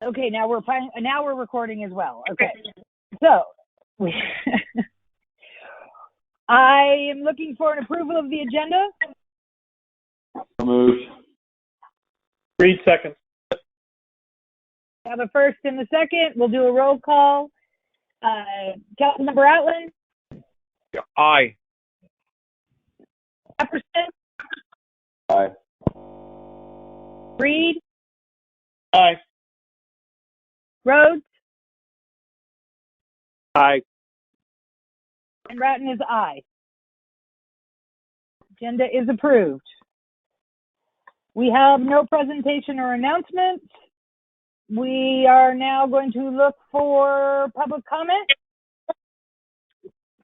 Okay, now we're recording as well. Okay, so I am looking for an approval of the agenda. Moved. Reed, second. I have a first and a second. We'll do a roll call. Councilmember Outland. Aye. Jefferson. Aye. Reed. Aye. Rhodes. Aye. And Ratton is aye. Agenda is approved. We have no presentation or announcements. We are now going to look for public comment.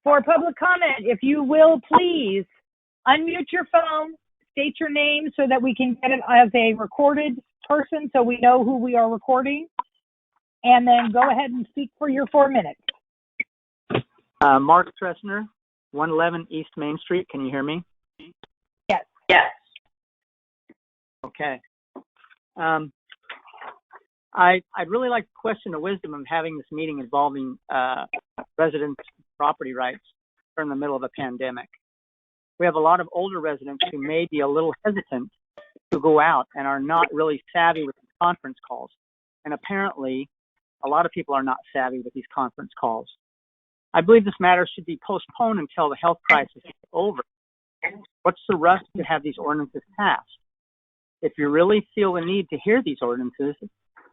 For public comment, if you will please unmute your phone, state your name so that we can get it as a recorded person so we know who we are recording, and then go ahead and speak for your 4 minutes. Mark Tressner, 111 East Main Street. Can you hear me? Yes. Yes. Okay. I'd really like to question the wisdom of having this meeting involving residents' property rights during the middle of a pandemic. We have a lot of older residents who may be a little hesitant to go out and are not really savvy with conference calls. And apparently, a lot of people are not savvy with these conference calls. I believe this matter should be postponed until the health crisis is over. What's the rush to have these ordinances passed? If you really feel the need to hear these ordinances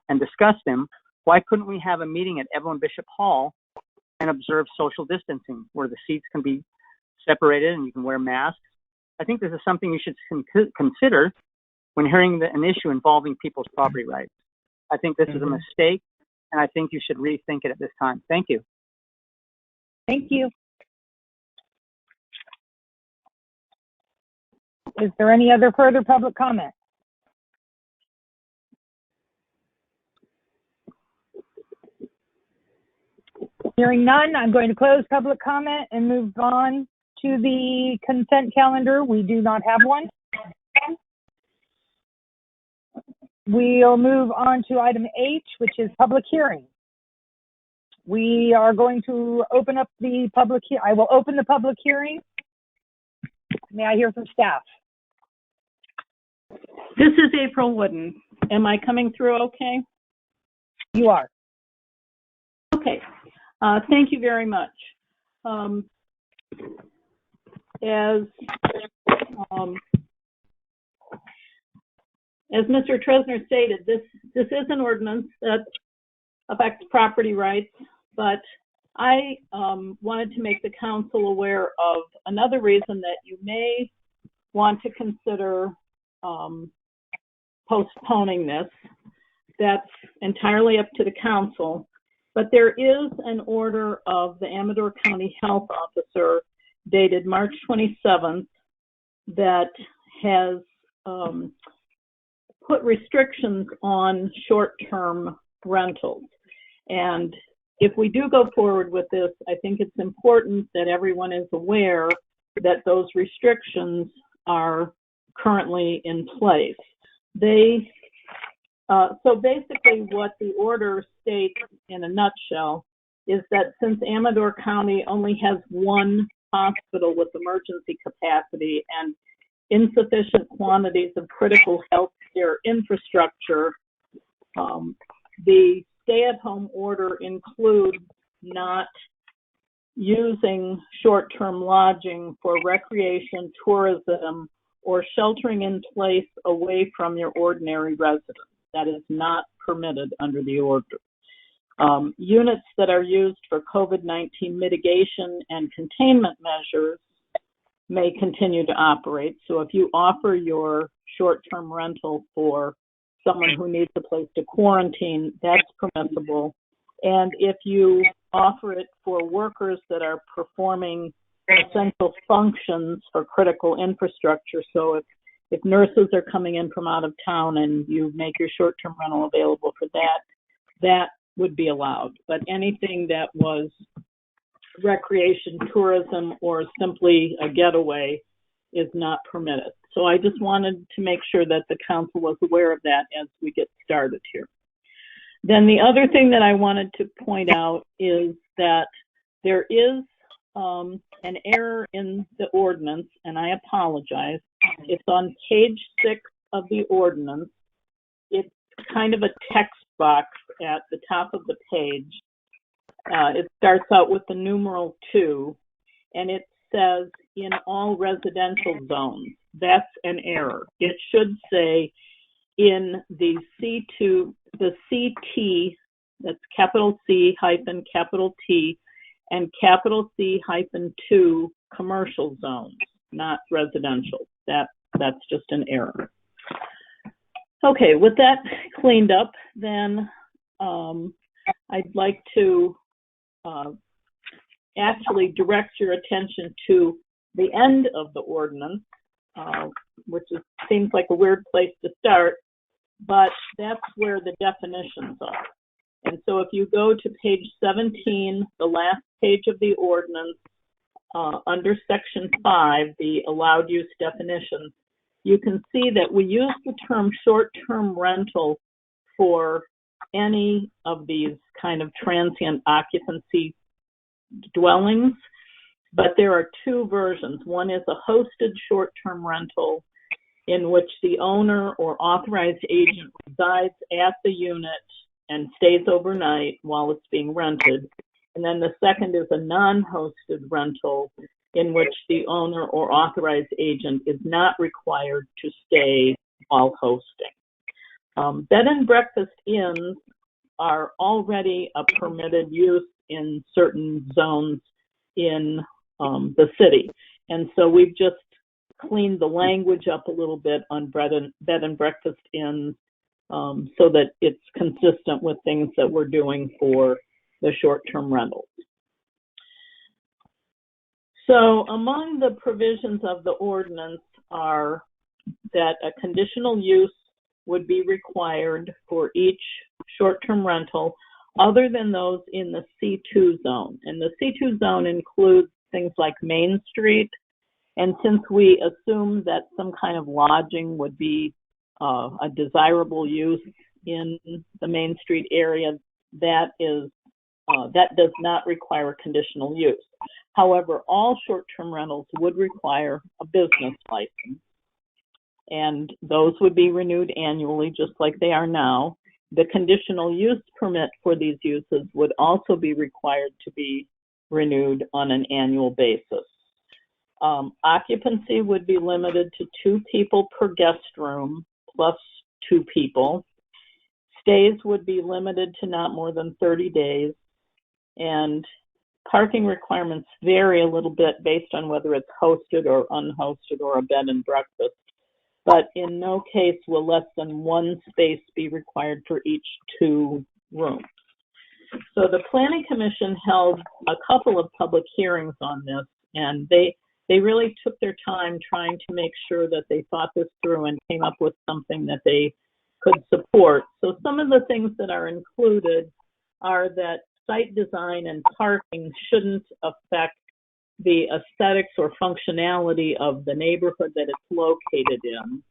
and discuss them, why couldn't we have a meeting at Evelyn Bishop Hall and observe social distancing where the seats can be separated and you can wear masks? I think this is something you should consider when hearing an issue involving people's property rights. I think this is a mistake, and I think you should rethink it at this time. Thank you. Thank you. Is there any other further public comment? Hearing none, I'm going to close public comment and move on to the consent calendar. We do not have one. We'll move on to item H, which is public hearing. We are going to open up the public hearing. I will open the public hearing. May I hear from staff? This is April Wooden. Am I coming through okay? You are. Okay. Thank you very much. As Mr. Tressner stated, this is an ordinance that affects property rights, but I wanted to make the council aware of another reason that you may want to consider postponing this. That's entirely up to the council, but there is an order of the Amador County Health Officer dated March 27th that has put restrictions on short-term rentals. And if we do go forward with this, I think it's important that everyone is aware that those restrictions are currently in place. So basically what the order states in a nutshell is that since Amador County only has one hospital with emergency capacity and insufficient quantities of critical health care infrastructure, the stay-at-home order includes not using short-term lodging for recreation, tourism, or sheltering in place away from your ordinary residence. That is not permitted under the order. Units that are used for COVID-19 mitigation and containment measures may continue to operate. So if you offer your short-term rental for someone who needs a place to quarantine, that's permissible. And if you offer it for workers that are performing essential functions for critical infrastructure, so if nurses are coming in from out of town and you make your short-term rental available for that, that would be allowed. But anything that was recreation, tourism, or simply a getaway is not permitted. So I just wanted to make sure that the council was aware of that as we get started here. Then the other thing that I wanted to point out is that there is an error in the ordinance, and I apologize. It's on page 6 of the ordinance. It's kind of a text box at the top of the page. It starts out with the numeral 2, and it says in all residential zones. That's an error. It should say in the C2, the CT, that's capital C hyphen capital T, and capital C hyphen 2 commercial zones, not residential. That's just an error. Okay, with that cleaned up, then I'd like to actually direct your attention to the end of the ordinance, which seems like a weird place to start, but that's where the definitions are. And so if you go to page 17, the last page of the ordinance, under section 5, the allowed use definitions, you can see that we use the term short-term rental for any of these kind of transient occupancy dwellings, but there are two versions. One is a hosted short-term rental in which the owner or authorized agent resides at the unit and stays overnight while it's being rented. And then the second is a non-hosted rental in which the owner or authorized agent is not required to stay while hosting. Bed and breakfast inns are already a permitted use in certain zones in the city. And so we've just cleaned the language up a little bit on bed and breakfast inns so that it's consistent with things that we're doing for the short-term rentals. So among the provisions of the ordinance are that a conditional use would be required for each short-term rental other than those in the C2 zone. And the C2 zone includes things like Main Street. And since we assume that some kind of lodging would be a desirable use in the Main Street area, that does not require a conditional use. However, all short-term rentals would require a business license, and those would be renewed annually just like they are now. The conditional use permit for these uses would also be required to be renewed on an annual basis. Occupancy would be limited to 2 people per guest room plus 2 people. Stays would be limited to not more than 30 days. And parking requirements vary a little bit based on whether it's hosted or unhosted or a bed and breakfast. But in no case will less than 1 space be required for each 2 rooms. So the Planning Commission held a couple of public hearings on this, and they really took their time trying to make sure that they thought this through and came up with something that they could support. So some of the things that are included are that site design and parking shouldn't affect the aesthetics or functionality of the neighborhood that it's located in,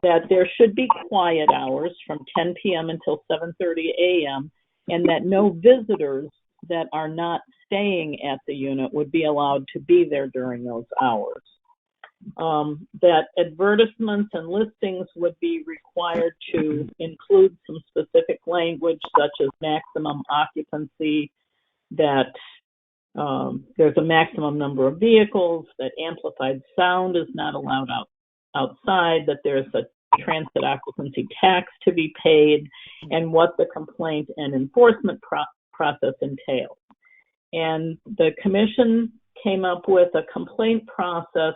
that there should be quiet hours from 10 p.m. until 7:30 a.m., and that no visitors that are not staying at the unit would be allowed to be there during those hours. That advertisements and listings would be required to include some specific language such as maximum occupancy, that there's a maximum number of vehicles, that amplified sound is not allowed outside, that there's a transit occupancy tax to be paid, and what the complaint and enforcement process entails. And the commission came up with a complaint process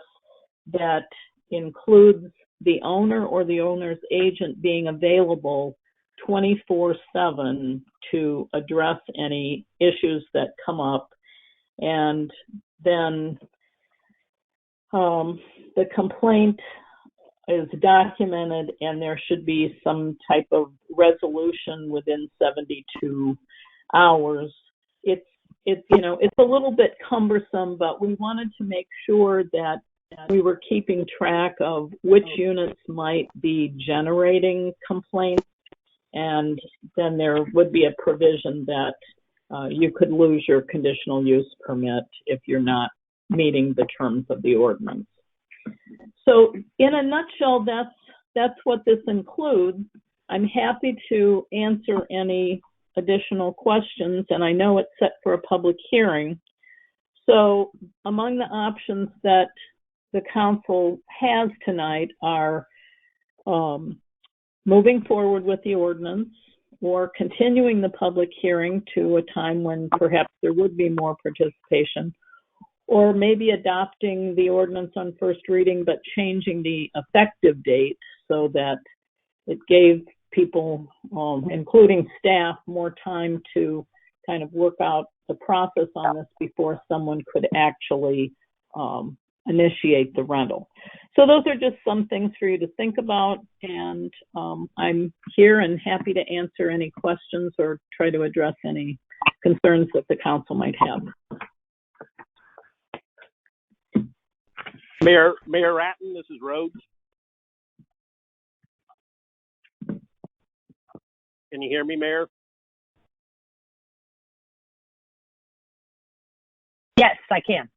that includes the owner or the owner's agent being available 24/7 to address any issues that come up. And then the complaint is documented, and there should be some type of resolution within 72 hours. It's a little bit cumbersome, but we wanted to make sure that we were keeping track of which units might be generating complaints and then there would be a provision that you could lose your conditional use permit if you're not meeting the terms of the ordinance. So in a nutshell, that's what this includes. I'm happy to answer any additional questions, and I know it's set for a public hearing. So among the options that the council has tonight are moving forward with the ordinance, or continuing the public hearing to a time when perhaps there would be more participation, or maybe adopting the ordinance on first reading but changing the effective date so that it gave people, including staff, more time to kind of work out the process on this before someone could actually initiate the rental. So those are just some things for you to think about, and I'm here and happy to answer any questions or try to address any concerns that the council might have. Mayor Ratton, this is Rhodes. Can you hear me, Mayor? Yes, I can.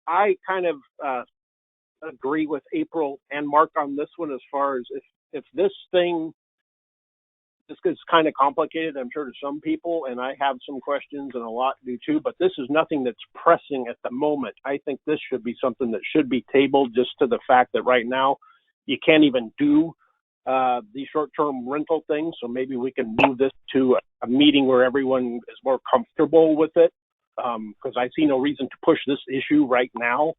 I kind of agree with April and Mark on this one as far as if this gets kind of complicated, I'm sure, to some people, and I have some questions and a lot do too, but this is nothing that's pressing at the moment. I think this should be something that should be tabled just to the fact that right now you can't even do the short-term rental thing, so maybe we can move this to a meeting where everyone is more comfortable with it, because I see no reason to push this issue right now.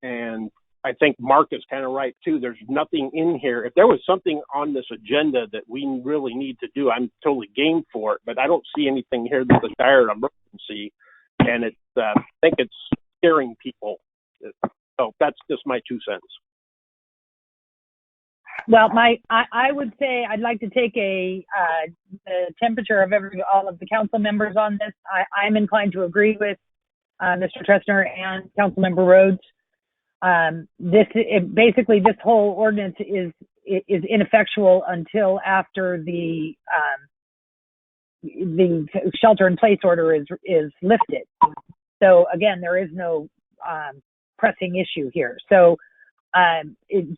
And I think Mark is kind of right too. There's nothing in here. If there was something on this agenda that we really need to do, I'm totally game for it, but I don't see anything here that's a dire emergency, and I think it's scaring people. So that's just my 2 cents. Well, I would say I'd like to take the temperature of all of the council members on this. I'm inclined to agree with Mr. Trestner and Councilmember Rhodes. Basically this whole ordinance is ineffectual until after the shelter-in-place order is lifted. So again, there is no pressing issue here. So.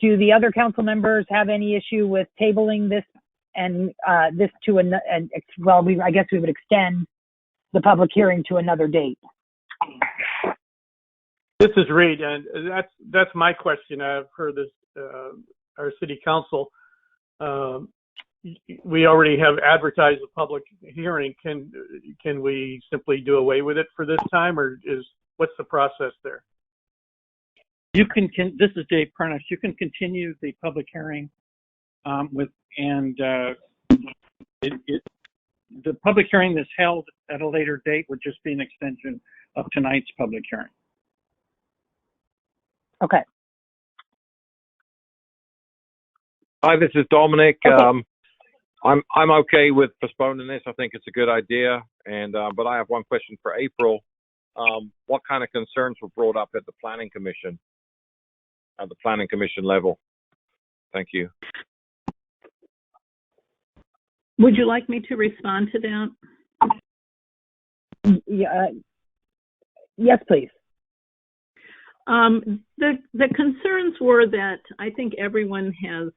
Do the other council members have any issue with tabling this and this to I guess we would extend the public hearing to another date. This is Reed, and that's my question. I've heard this, our city council. We already have advertised a public hearing. Can we simply do away with it for this time, or what's the process there? You can. This is Dave Prentice. You can continue the public hearing the public hearing that's held at a later date would just be an extension of tonight's public hearing. Okay. Hi, this is Dominic. Okay. I'm okay with postponing this. I think it's a good idea, and but I have one question for April. What kind of concerns were brought up at the Planning Commission? At the Planning Commission level. Thank you. Would you like me to respond to that? Yes, please. The concerns were that I think everyone has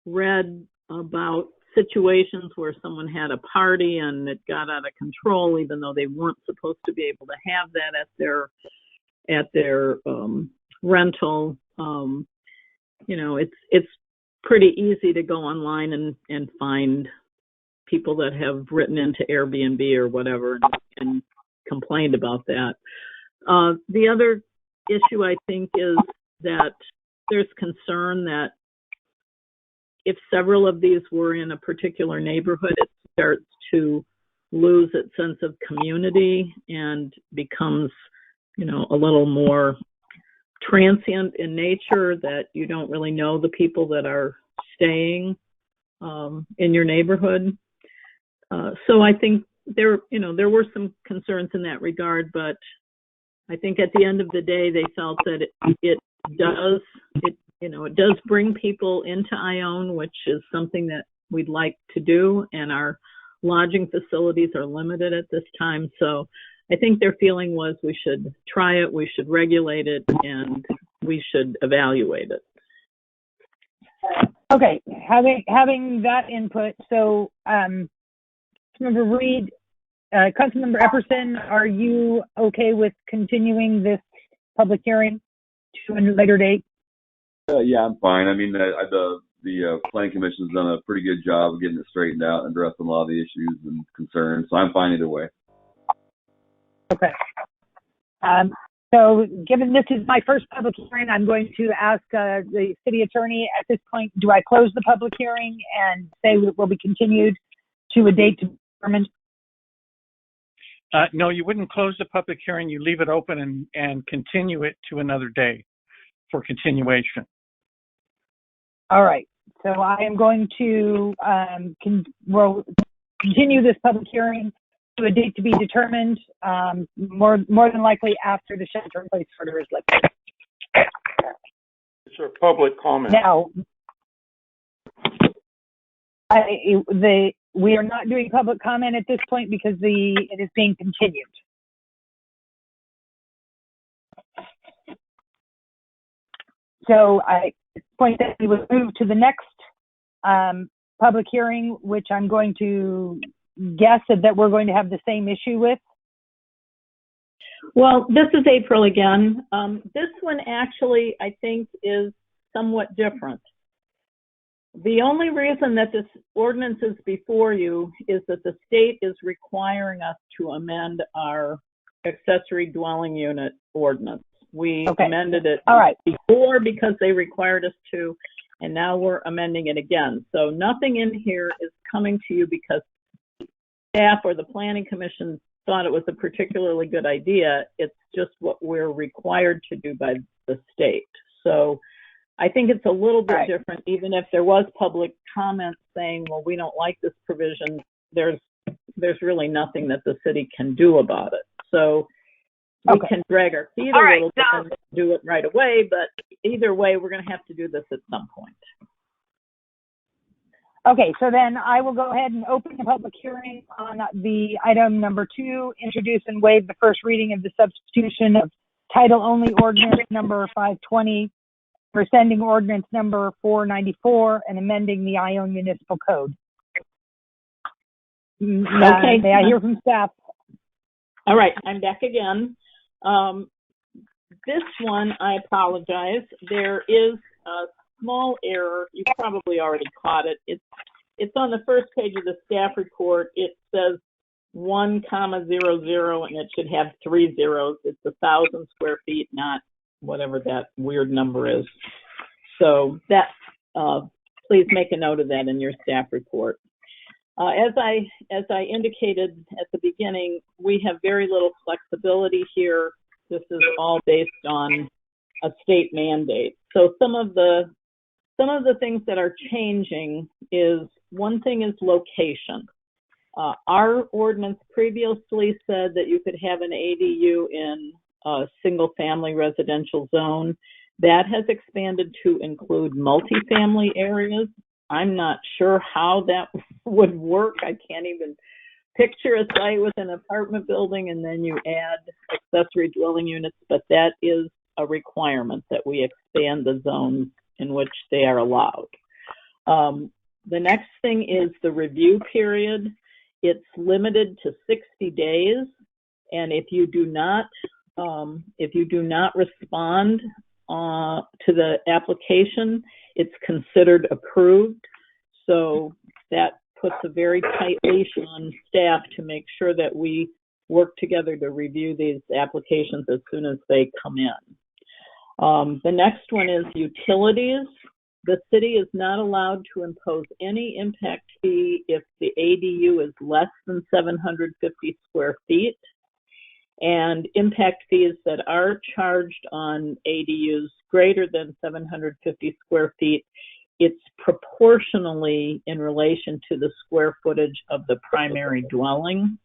read about situations where someone had a party and it got out of control, even though they weren't supposed to be able to have that at their rental. It's pretty easy to go online and find people that have written into Airbnb or whatever and complained about that. The other issue, I think, is that there's concern that if several of these were in a particular neighborhood, it starts to lose its sense of community and becomes, a little more transient in nature, that you don't really know the people that are staying in your neighborhood. So I think there were some concerns in that regard, but I think at the end of the day, they felt that it it does bring people into Ione, which is something that we'd like to do, and our lodging facilities are limited at this time. So I think their feeling was we should try it, we should regulate it, and we should evaluate it. Okay, having that input, so Councilmember Reed, Councilmember Epperson, are you okay with continuing this public hearing to a later date? Yeah, I'm fine. I mean, the Planning Commission's done a pretty good job of getting it straightened out and addressing a lot of the issues and concerns, so I'm fine either way. Okay. So given this is my first public hearing, I'm going to ask the city attorney at this point, do I close the public hearing and say it will be continued to a date to be determined? No, you wouldn't close the public hearing. You leave it open and continue it to another day for continuation. All right. So I am going to we'll continue this public hearing to a date to be determined, more than likely after the shelter-in-place order is lifted. It's a public comment. Now, we are not doing public comment at this point because it is being continued. So at this point that we would move to the next public hearing, which I'm going to guess that we're going to have the same issue with. Well, this is April again. This one actually, I think, is somewhat different. The only reason that this ordinance is before you is that the state is requiring us to amend our accessory dwelling unit ordinance. We amended it before because they required us to, and now we're amending it again. So nothing in here is coming to you because staff or the Planning Commission thought it was a particularly good idea. It's just what we're required to do by the state. So I think it's a little bit different, even if there was public comment saying, well, we don't like this provision, there's really nothing that the city can do about it. So we can drag our feet a little bit and do it right away, but either way, we're going to have to do this at some point. Okay, so then I will go ahead and open the public hearing on the item number 2, introduce and waive the first reading of the substitution of title only ordinance number 520, rescinding ordinance number 494, and amending the Ione Municipal Code. Okay. May I hear from staff? All right, I'm back again. This one, I apologize. There is a small error. You probably already caught it. It's on the first page of the staff report. It says 1,00 and it should have 3 zeros. It's 1,000 square feet, not whatever that weird number is. So that, please make a note of that in your staff report. As I indicated at the beginning, we have very little flexibility here. This is all based on a state mandate. So some of the things that are changing is, one thing is location. Our ordinance previously said that you could have an ADU in a single family residential zone. That has expanded to include multifamily areas. I'm not sure how that would work. I can't even picture a site with an apartment building and then you add accessory dwelling units, but that is a requirement that we expand the zones in which they are allowed. The next thing is the review period. It's limited to 60 days, and if you do not respond to the application, it's considered approved. So that puts a very tight leash on staff to make sure that we work together to review these applications as soon as they come in. The next one is utilities. The city is not allowed to impose any impact fee if the ADU is less than 750 square feet. And impact fees that are charged on ADUs greater than 750 square feet, it's proportionally in relation to the square footage of the primary dwelling.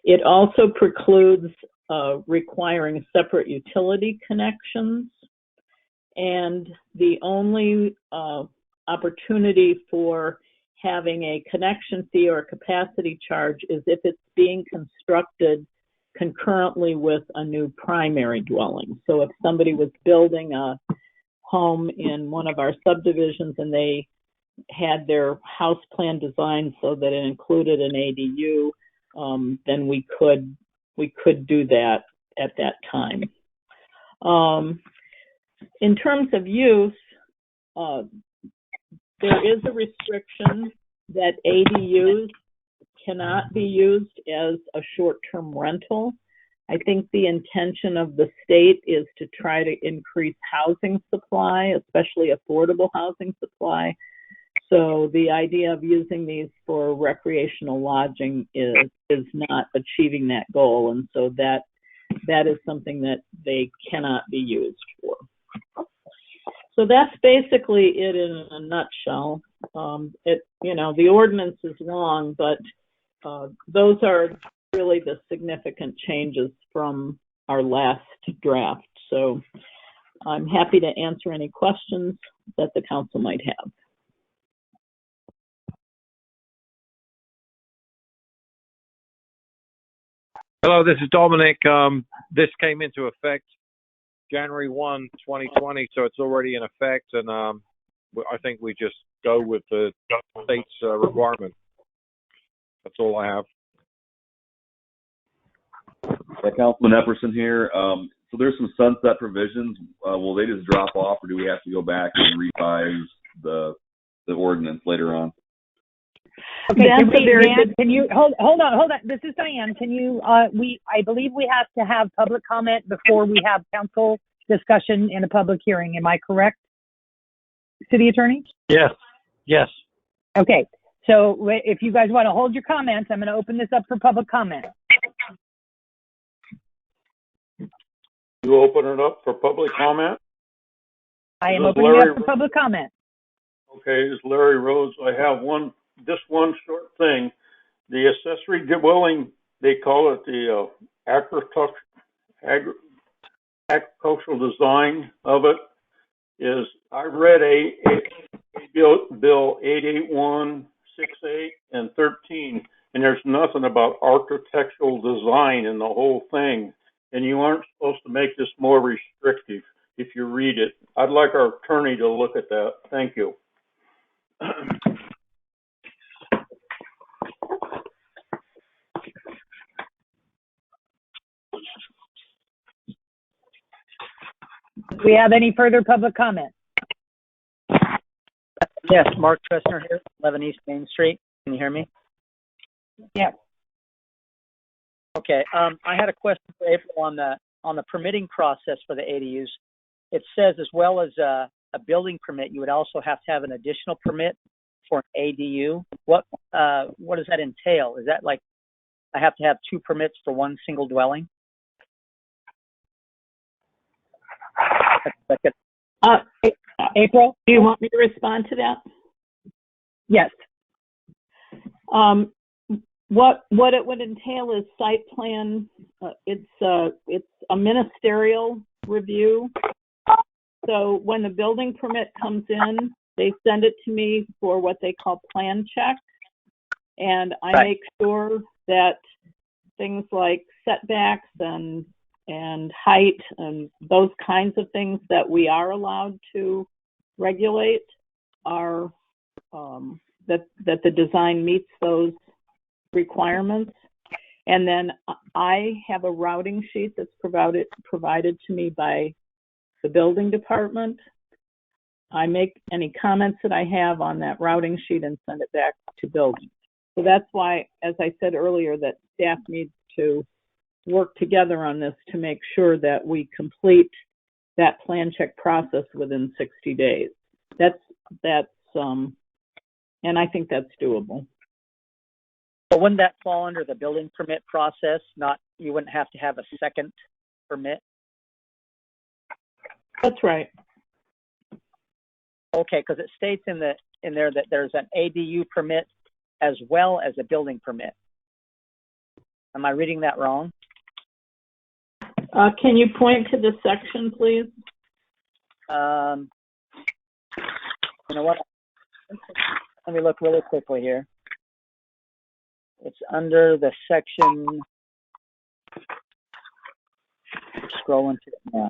It also precludes requiring separate utility connections. and the only opportunity for having a connection fee or a capacity charge is if it's being constructed concurrently with a new primary dwelling. So if somebody was building a home in one of our subdivisions and they had their house plan designed so that it included an ADU, then we could do that at that time. In terms of use, there is a restriction that ADUs cannot be used as a short-term rental. I think the intention of the state is to try to increase housing supply, especially affordable housing supply. So the idea of using these for recreational lodging is not achieving that goal, and so that is something that they cannot be used for. So that's basically it in a nutshell. The ordinance is long, but those are really the significant changes from our last draft. So I'm happy to answer any questions that the council might have. Hello, this is Dominic. This came into effect January 1, 2020, so it's already in effect, and I think we just go with the state's requirement. That's all I have. Councilman Epperson here. So there's some sunset provisions. Will they just drop off, or do we have to go back and revise the ordinance later on? Okay, can you hold on. This is Diane. Can you, I believe we have to have public comment before we have council discussion in a public hearing. Am I correct, City Attorney? Yes. Okay, so if you guys want to hold your comments, I'm going to open this up for public comment. You open it up for public comment? I am opening it up for public comment. Okay, it's Larry Rhodes. I have one short thing. The accessory dwelling, they call it the agricultural design of it, is, I read Bill 88168 and 13, and there's nothing about architectural design in the whole thing. And you aren't supposed to make this more restrictive if you read it. I'd like our attorney to look at that. Thank you. Do we have any further public comment? Yes, Mark Tressner here, 11 East Main Street. Can you hear me? Yeah. Okay. I had a question for April on the permitting process for the ADUs. It says as well as a building permit, you would also have to have an additional permit for an ADU. What does that entail? Is that like I have to have two permits for one single dwelling? April, do you want me to respond to that? Yes. What it would entail is site plan. It's a ministerial review. So when the building permit comes in, they send it to me for what they call plan check, and I make sure that things like setbacks and height and those kinds of things that we are allowed to regulate are that the design meets those requirements. And then I have a routing sheet that's provided to me by the building department. I make any comments that I have on that routing sheet and send it back to building. So that's why, as I said earlier, that staff needs to work together on this to make sure that we complete that plan check process within 60 days. And I think that's doable. But wouldn't that fall under the building permit process? You wouldn't have to have a second permit? That's right. Okay, because it states in there that there's an ADU permit as well as a building permit. Am I reading that wrong? Can you point to the section, please? You know what? Let me look really quickly here. It's under the section. Scrolling to it now.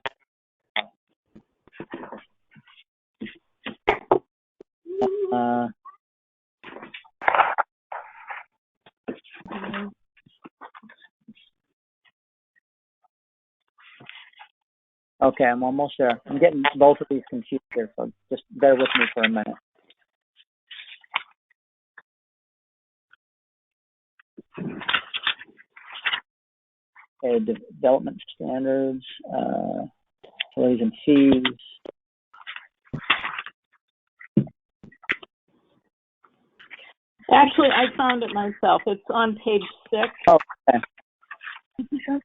Okay, I'm almost there. I'm getting both of these confused here, so just bear with me for a minute. Okay, development standards, employees and fees. Actually, I found it myself. It's on page 6. Oh, okay.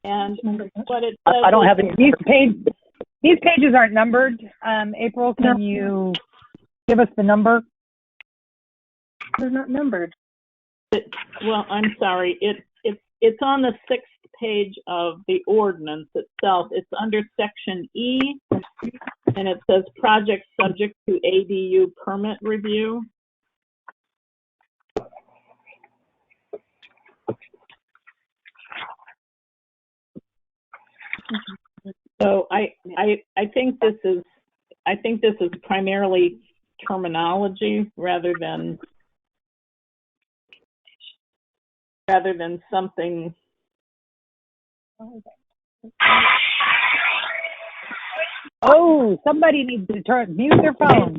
And what it says I don't have These pages aren't numbered. April, can you give us the number? They're not numbered. Well, I'm sorry. It's on the 6th page of the ordinance itself. It's under section E, and it says project subject to ADU permit review. So I think this is primarily terminology rather than something. Oh, somebody needs to mute their phone.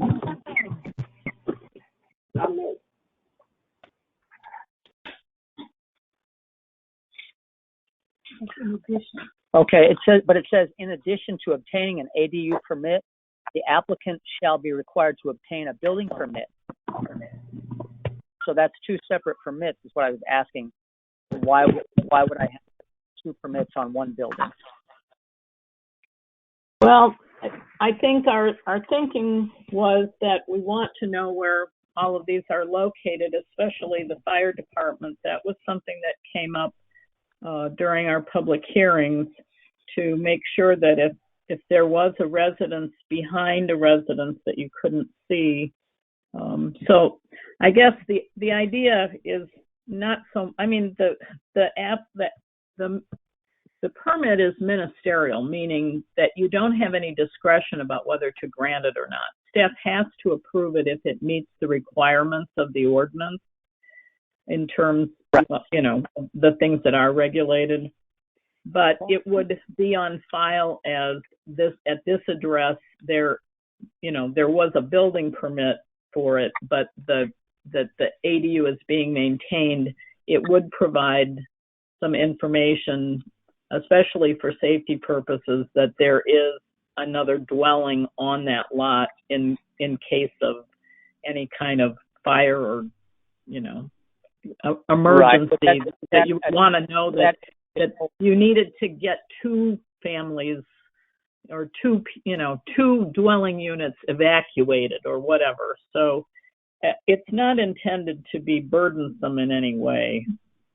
Okay, it says in addition to obtaining an ADU permit, the applicant shall be required to obtain a building permit. So that's two separate permits is what I was asking. Why would I have two permits on one building? Well, I think our thinking was that we want to know where all of these are located, especially the fire department. That was something that came up during our public hearings, to make sure that if there was a residence behind a residence that you couldn't see. So I guess the idea is not so. I mean, the permit is ministerial, meaning that you don't have any discretion about whether to grant it or not. Staff has to approve it if it meets the requirements of the ordinance in terms of, the things that are regulated. But it would be on file as this, at this address, there was a building permit for it, but that the ADU is being maintained. It would provide some information, especially for safety purposes, that there is another dwelling on that lot in case of any kind of fire or, emergency. Right. That you want to know that you needed to get two families or two dwelling units evacuated or whatever. So it's not intended to be burdensome in any way.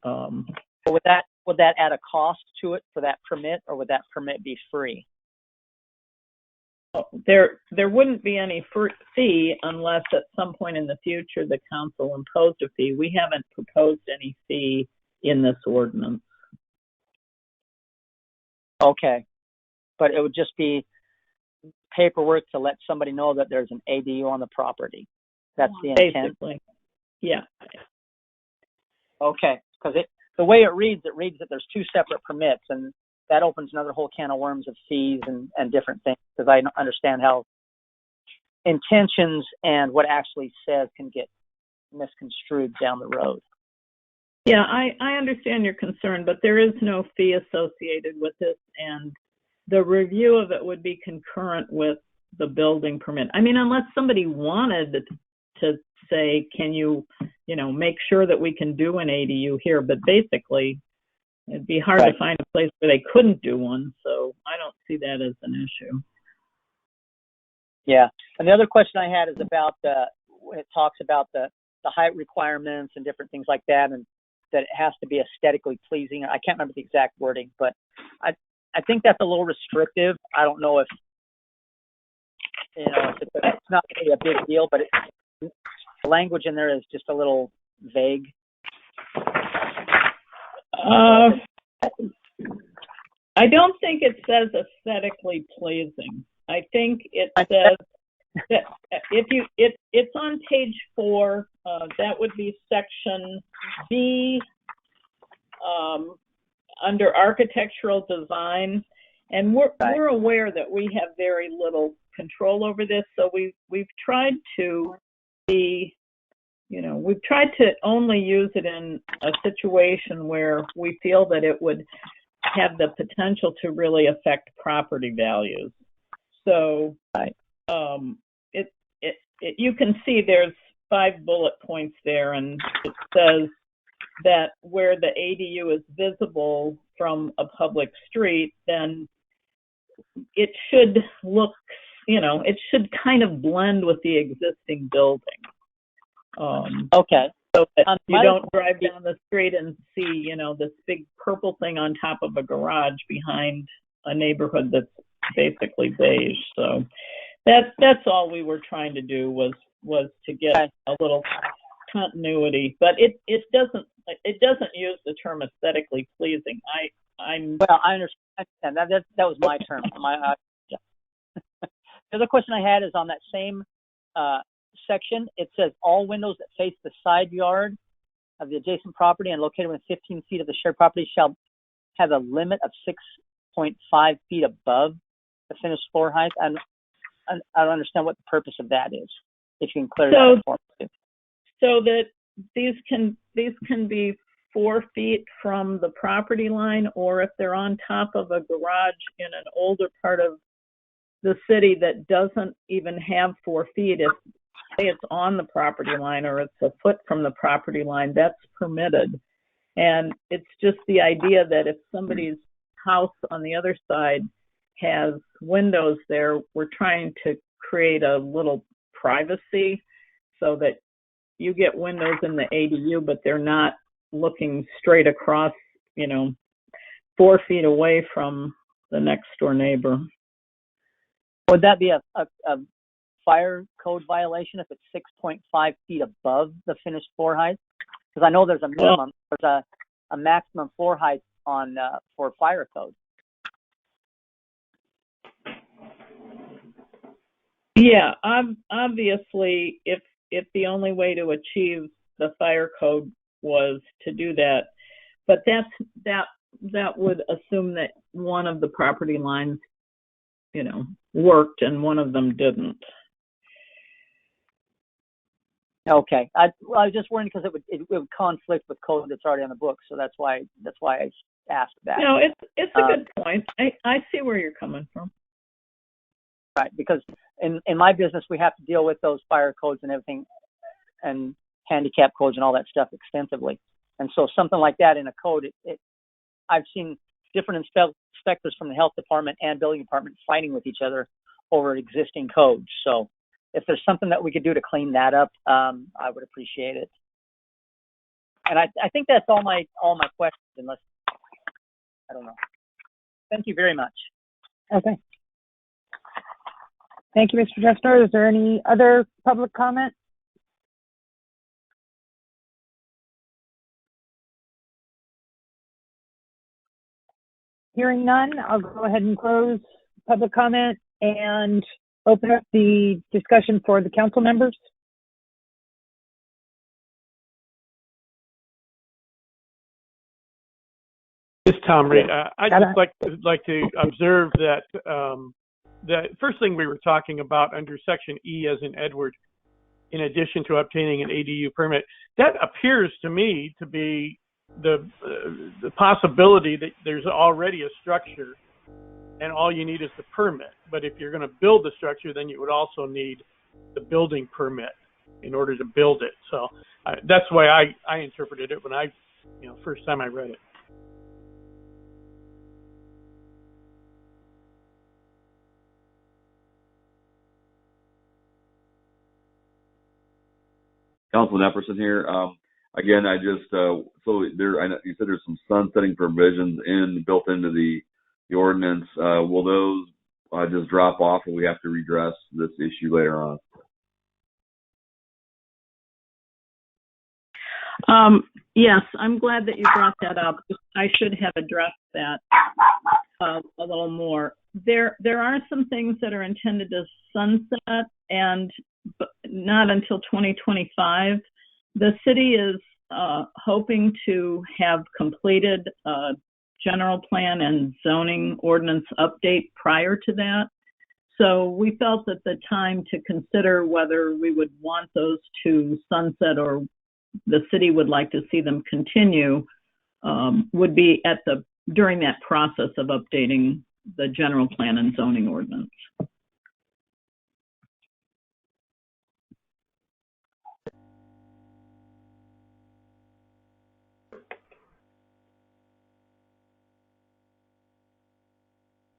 Would that add a cost to it for that permit, or would that permit be free? There wouldn't be any fee unless at some point in the future the council imposed a fee. We haven't proposed any fee in this ordinance. Okay, but it would just be paperwork to let somebody know that there's an ADU on the property. That's the intent? Basically, yeah. Okay, because the way it reads that there's two separate permits, and that opens another whole can of worms of fees and different things, because I understand how intentions and what actually says can get misconstrued down the road. Yeah, I understand your concern, but there is no fee associated with this, and the review of it would be concurrent with the building permit. I mean, unless somebody wanted to say, can you, make sure that we can do an ADU here, but basically it'd be hard to find a place where they couldn't do one, so I don't see that as an issue. Yeah, and the other question I had is about when it talks about the height requirements and different things like that, and that it has to be aesthetically pleasing. I can't remember the exact wording, but I think that's a little restrictive. I don't know if it's not really a big deal, but the language in there is just a little vague. I don't think it says aesthetically pleasing. I think it says that it's on page 4. That would be section B, under architectural design, and we're aware that we have very little control over this. So we've tried to be, we've tried to only use it in a situation where we feel that it would have the potential to really affect property values. So you can see there's 5 bullet points there, and it says that where the ADU is visible from a public street, then it should look, it should kind of blend with the existing building. Okay. So that you don't drive down the street and see, this big purple thing on top of a garage behind a neighborhood that's basically beige. So that's all we were trying to do was to get a little continuity, but it doesn't use the term aesthetically pleasing. I understand that was my term. The other question I had is on that same section. It says all windows that face the side yard of the adjacent property and located within 15 feet of the shared property shall have a limit of 6.5 feet above the finished floor height. I don't understand what the purpose of that is. If you can clear that for me. So that these can be 4 feet from the property line, or if they're on top of a garage in an older part of the city that doesn't even have 4 feet, if say it's on the property line or it's a foot from the property line, that's permitted. And it's just the idea that if somebody's house on the other side has windows there, we're trying to create a little privacy so that you get windows in the ADU, but they're not looking straight across, 4 feet away from the next door neighbor. Would that be a fire code violation if it's 6.5 feet above the finished floor height? Because I know there's a minimum, there's a maximum floor height on for fire code. Yeah, obviously, if the only way to achieve the fire code was to do that, but that would assume that one of the property lines, worked and one of them didn't. Okay, I was just worried because it would conflict with code that's already on the book, so that's why I asked that. No, it's a good point. I see where you're coming from. Right, because in my business we have to deal with those fire codes and everything, and handicap codes and all that stuff extensively. And so something like that in a code, I've seen different inspectors from the health department and building department fighting with each other over existing codes. So if there's something that we could do to clean that up, I would appreciate it. And I think that's all my questions, unless, I don't know. Thank you very much. Okay. Thank you, Mr. Dressner. Is there any other public comment? Hearing none, I'll go ahead and close public comment and open up the discussion for the council members. This is Tom Reed. I'd just like to observe that the first thing we were talking about under section E as in Edward, in addition to obtaining an ADU permit, that appears to me to be the possibility that there's already a structure and all you need is the permit. But if you're going to build the structure, then you would also need the building permit in order to build it. So that's the way I interpreted it when first time I read it. Councilman Epperson here. Again, I just so there. I know you said there's some sunsetting provisions built into the ordinance. Will those just drop off and we have to redress this issue later on? Yes, I'm glad that you brought that up. I should have addressed that a little more. There are some things that are intended to sunset and not until 2025. The city is hoping to have completed a general plan and zoning ordinance update prior to that. So we felt that the time to consider whether we would want those to sunset or the city would like to see them continue would be during that process of updating the general plan and zoning ordinance.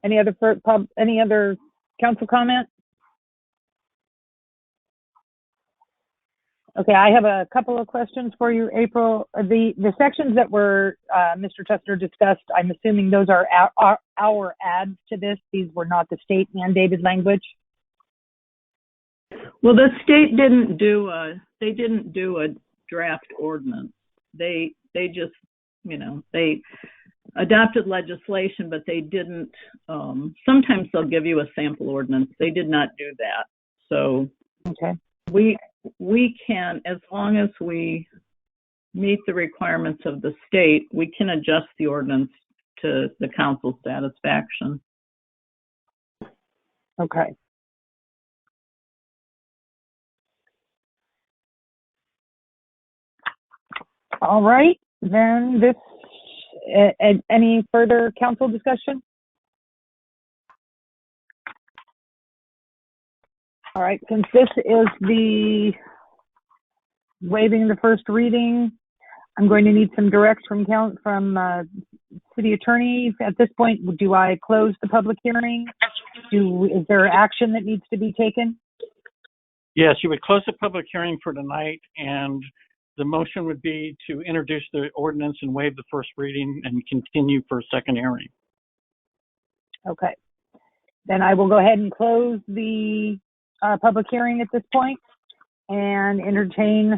Any other council comment? Okay, I have a couple of questions for you, April. The sections that were Mr. Tessner discussed, I'm assuming those are our adds to this. These were not the state mandated language. Well, the state didn't do a draft ordinance. They just, they adopted legislation, but they didn't. Sometimes they'll give you a sample ordinance. They did not do that. So okay, we can, as long as we meet the requirements of the state, we can adjust the ordinance to the council's satisfaction. Okay. All right, then any further council discussion? All right, since this is the waiving the first reading, I'm going to need some directs from city attorney. At this point, do I close the public hearing? Is there action that needs to be taken? Yes, you would close the public hearing for tonight, and the motion would be to introduce the ordinance and waive the first reading and continue for a second hearing. Okay. Then I will go ahead and close the public hearing at this point and entertain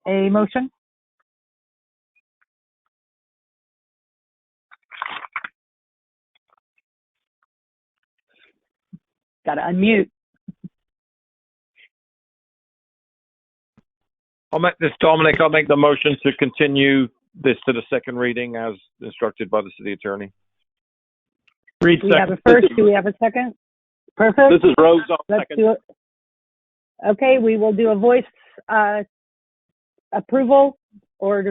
a motion. Got to unmute. I'll make the motion to continue this to the second reading as instructed by the city attorney. Reed, we have a first. Do we have a second? Perfect. This is Rose. Let's Second. do it. Okay, we will do a voice approval or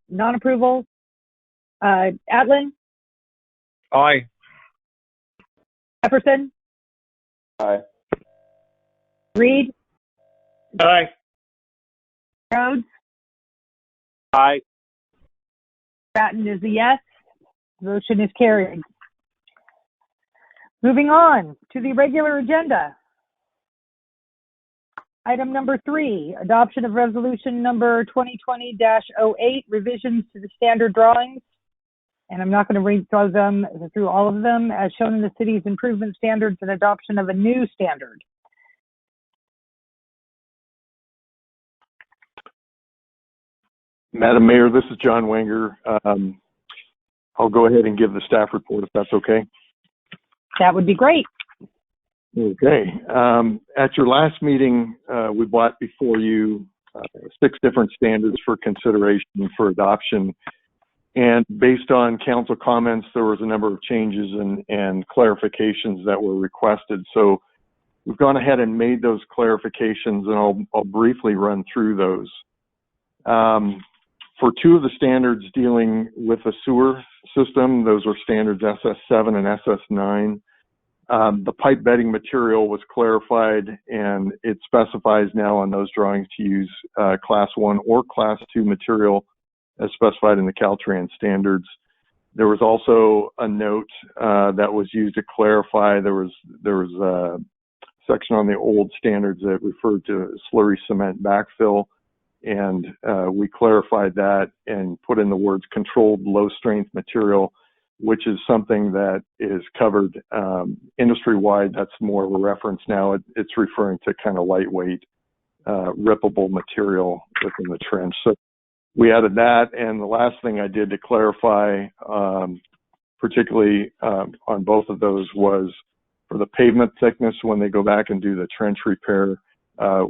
non-approval. Atlin? Aye. Jefferson? Aye. Reed? Aye. Rhodes? Aye. Stratton is a yes. Motion is carried. Moving on to the regular agenda. Item number 3, adoption of resolution number 2020-08, revisions to the standard drawings. And I'm not going to read through all of them, as shown in the city's improvement standards and adoption of a new standard. Madam Mayor, this is John Wenger. I'll go ahead and give the staff report if that's okay. That would be great. Okay. At your last meeting, we brought before you 6 different standards for consideration for adoption. And based on council comments, there was a number of changes and clarifications that were requested. So we've gone ahead and made those clarifications, and I'll briefly run through those. For 2 of the standards dealing with the sewer system, those were standards SS7 and SS9. The pipe bedding material was clarified, and it specifies now on those drawings to use Class 1 or Class 2 material as specified in the Caltrans standards. There was also a note that was used to clarify. There was a section on the old standards that referred to slurry cement backfill, and we clarified that and put in the words controlled low strength material which is something that is covered industry-wide. That's more of a reference now. It's referring to kind of lightweight, rippable material within the trench. So we added that, and the last thing I did to clarify, particularly on both of those, was for the pavement thickness. When they go back and do the trench repair,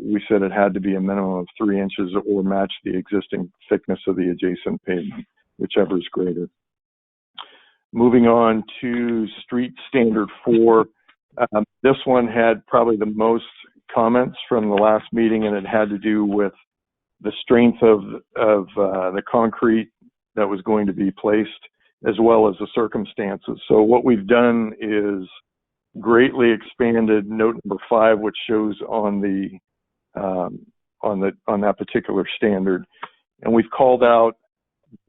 we said it had to be a minimum of 3 inches or match the existing thickness of the adjacent pavement, whichever is greater. Moving on to street standard 4, this one had probably the most comments from the last meeting, and it had to do with the strength of the concrete that was going to be placed, as well as the circumstances. So what we've done is greatly expanded note number 5, which shows on that particular standard, and we've called out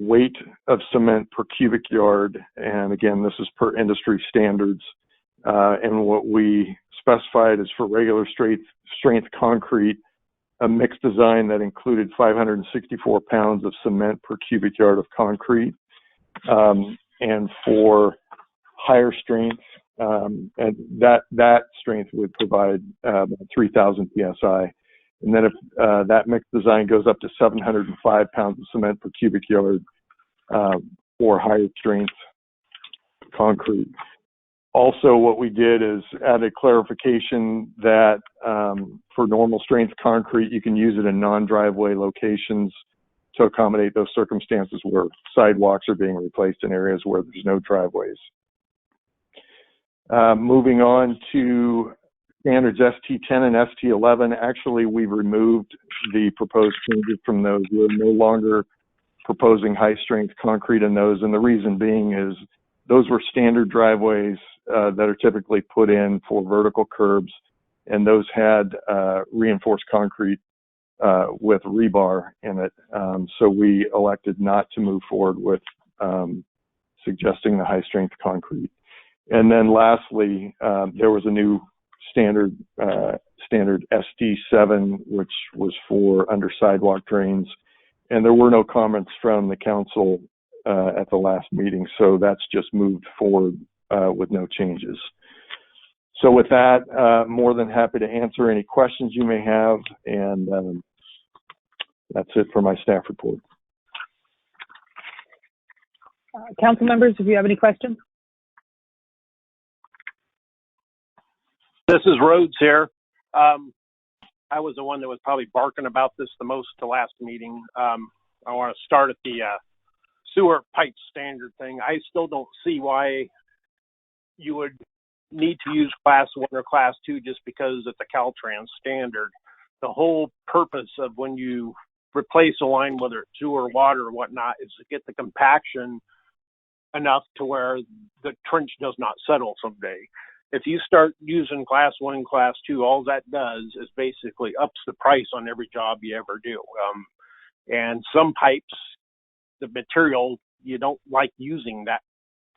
weight of cement per cubic yard, and again, this is per industry standards. And what we specified is for regular strength concrete, a mixed design that included 564 pounds of cement per cubic yard of concrete, and for higher strength, and that strength would provide about 3,000 psi. And then if that mixed design goes up to 705 pounds of cement per cubic yard for higher strength concrete. Also, what we did is added clarification that for normal strength concrete, you can use it in non-driveway locations to accommodate those circumstances where sidewalks are being replaced in areas where there's no driveways. Moving on to standards ST10 and ST11, actually we've removed the proposed changes from those. We're no longer proposing high strength concrete in those, and the reason being is those were standard driveways that are typically put in for vertical curbs, and those had reinforced concrete with rebar in it. So we elected not to move forward with suggesting the high strength concrete. And then lastly, there was a new standard SD7, which was for under sidewalk drains, and there were no comments from the council at the last meeting, so that's just moved forward with no changes. So with that, more than happy to answer any questions you may have, and that's it for my staff report. Council members, if you have any questions. This is Rhodes here. I was the one that was probably barking about this the most the last meeting. I want to start at the sewer pipe standard thing. I still don't see why you would need to use class 1 or class 2 just because it's a Caltrans standard. The whole purpose of when you replace a line, whether it's sewer, water, or whatnot, is to get the compaction enough to where the trench does not settle someday. If you start using class 1 and class 2, all that does is basically ups the price on every job you ever do. And some pipes, the material, you don't like using that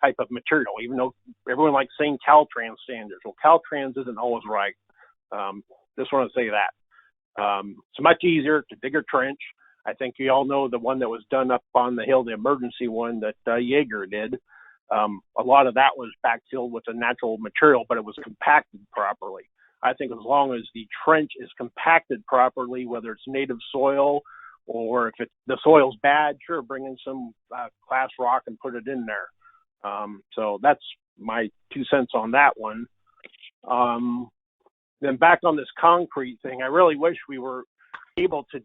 type of material, even though everyone likes saying Caltrans standards. Well, Caltrans isn't always right. Just want to say that. It's much easier to dig a trench. I think you all know the one that was done up on the hill, the emergency one that Jaeger did. A lot of that was backfilled with a natural material, but it was compacted properly. I think as long as the trench is compacted properly, whether it's native soil or if the soil's bad, sure, bring in some class rock and put it in there. So that's my 2 cents on that one. Then back on this concrete thing, I really wish we were able to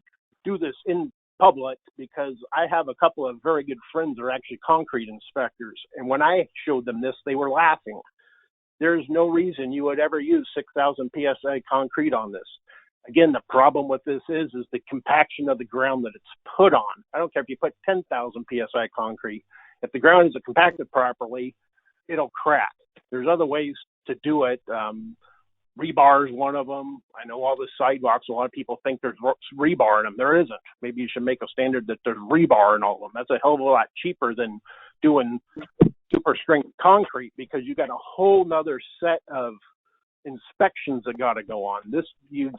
do this in public, because I have a couple of very good friends that are actually concrete inspectors, and when I showed them this, they were laughing. There's no reason you would ever use 6,000 psi concrete on this. Again, the problem with this is the compaction of the ground that it's put on. I don't care if you put 10,000 psi concrete. If the ground isn't compacted properly, it'll crack. There's other ways to do it. Rebar is one of them. I know all the sidewalks, a lot of people think there's rebar in them. There isn't. Maybe you should make a standard that there's rebar in all of them. That's a hell of a lot cheaper than doing super strength concrete, because you got a whole nother set of inspections that got to go on. This, you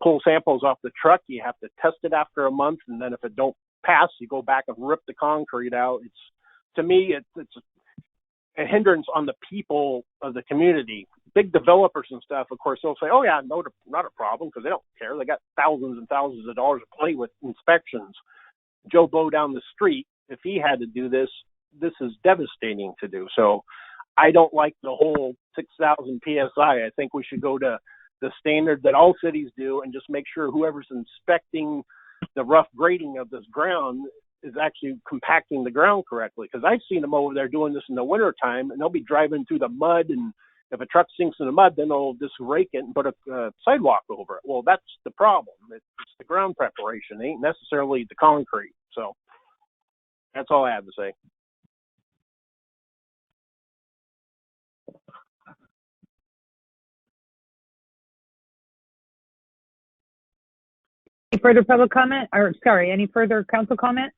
pull samples off the truck, you have to test it after a month, and then if it don't pass, you go back and rip the concrete out. To me, it's a hindrance on the people of the community. Big developers and stuff, of course, they'll say, "Oh yeah, no, not a problem," because they don't care. They got thousands and thousands of dollars to play with inspections. Joe Blow down the street, if he had to do this, this is devastating to do. So I don't like the whole 6,000 PSI. I think we should go to the standard that all cities do and just make sure whoever's inspecting the rough grading of this ground is actually compacting the ground correctly. Because I've seen them over there doing this in the wintertime, and they'll be driving through the mud, and if a truck sinks in the mud, then they'll just rake it and put a sidewalk over it. Well, that's the problem. It's the ground preparation. It ain't necessarily the concrete. So that's all I have to say. Any further public comment? Or, sorry, any further council comment?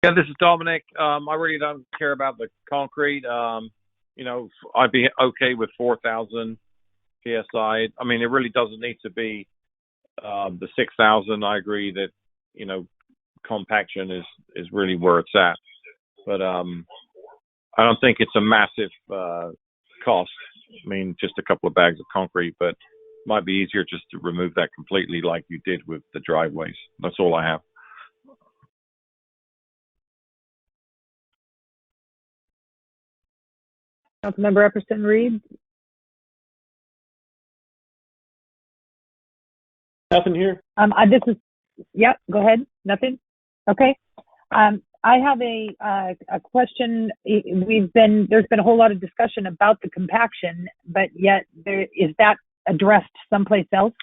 Yeah, this is Dominic. I really don't care about the concrete. I'd be okay with 4,000 PSI. I mean, it really doesn't need to be the 6,000. I agree that, compaction is really where it's at. But I don't think it's a massive cost. I mean, just a couple of bags of concrete, but it might be easier just to remove that completely like you did with the driveways. That's all I have. Councilmember Epperson-Reed? Nothing here. Go ahead. Nothing? Okay. I have a question. There's been a whole lot of discussion about the compaction, but yet is that addressed someplace else?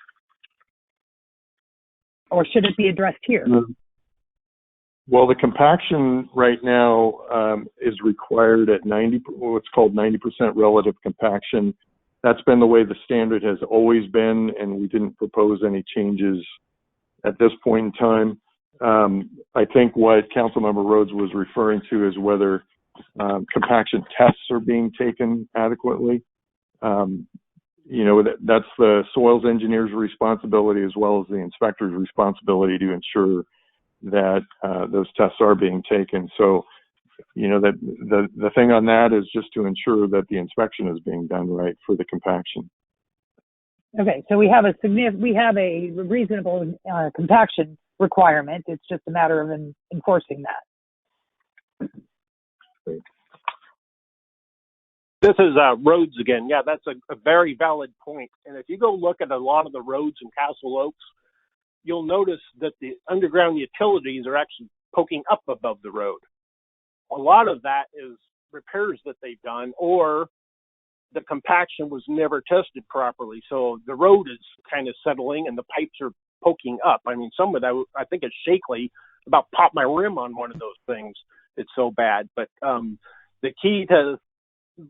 Or should it be addressed here? Well, the compaction right now is required at what's called 90% relative compaction. That's been the way the standard has always been, and we didn't propose any changes at this point in time. I think what Councilmember Rhodes was referring to is whether compaction tests are being taken adequately. That's the soils engineer's responsibility as well as the inspector's responsibility to ensure that those tests are being taken. So, that the thing on that is just to ensure that the inspection is being done right for the compaction. Okay, so we have a reasonable compaction requirement. It's just a matter of enforcing that. This is roads again. Yeah, that's a very valid point. And if you go look at a lot of the roads in Castle Oaks, you'll notice that the underground utilities are actually poking up above the road. A lot of that is repairs that they've done, or the compaction was never tested properly. So the road is kind of settling and the pipes are poking up. I mean, some of that, I think it's Shakely, about popped my rim on one of those things. It's so bad. But the key to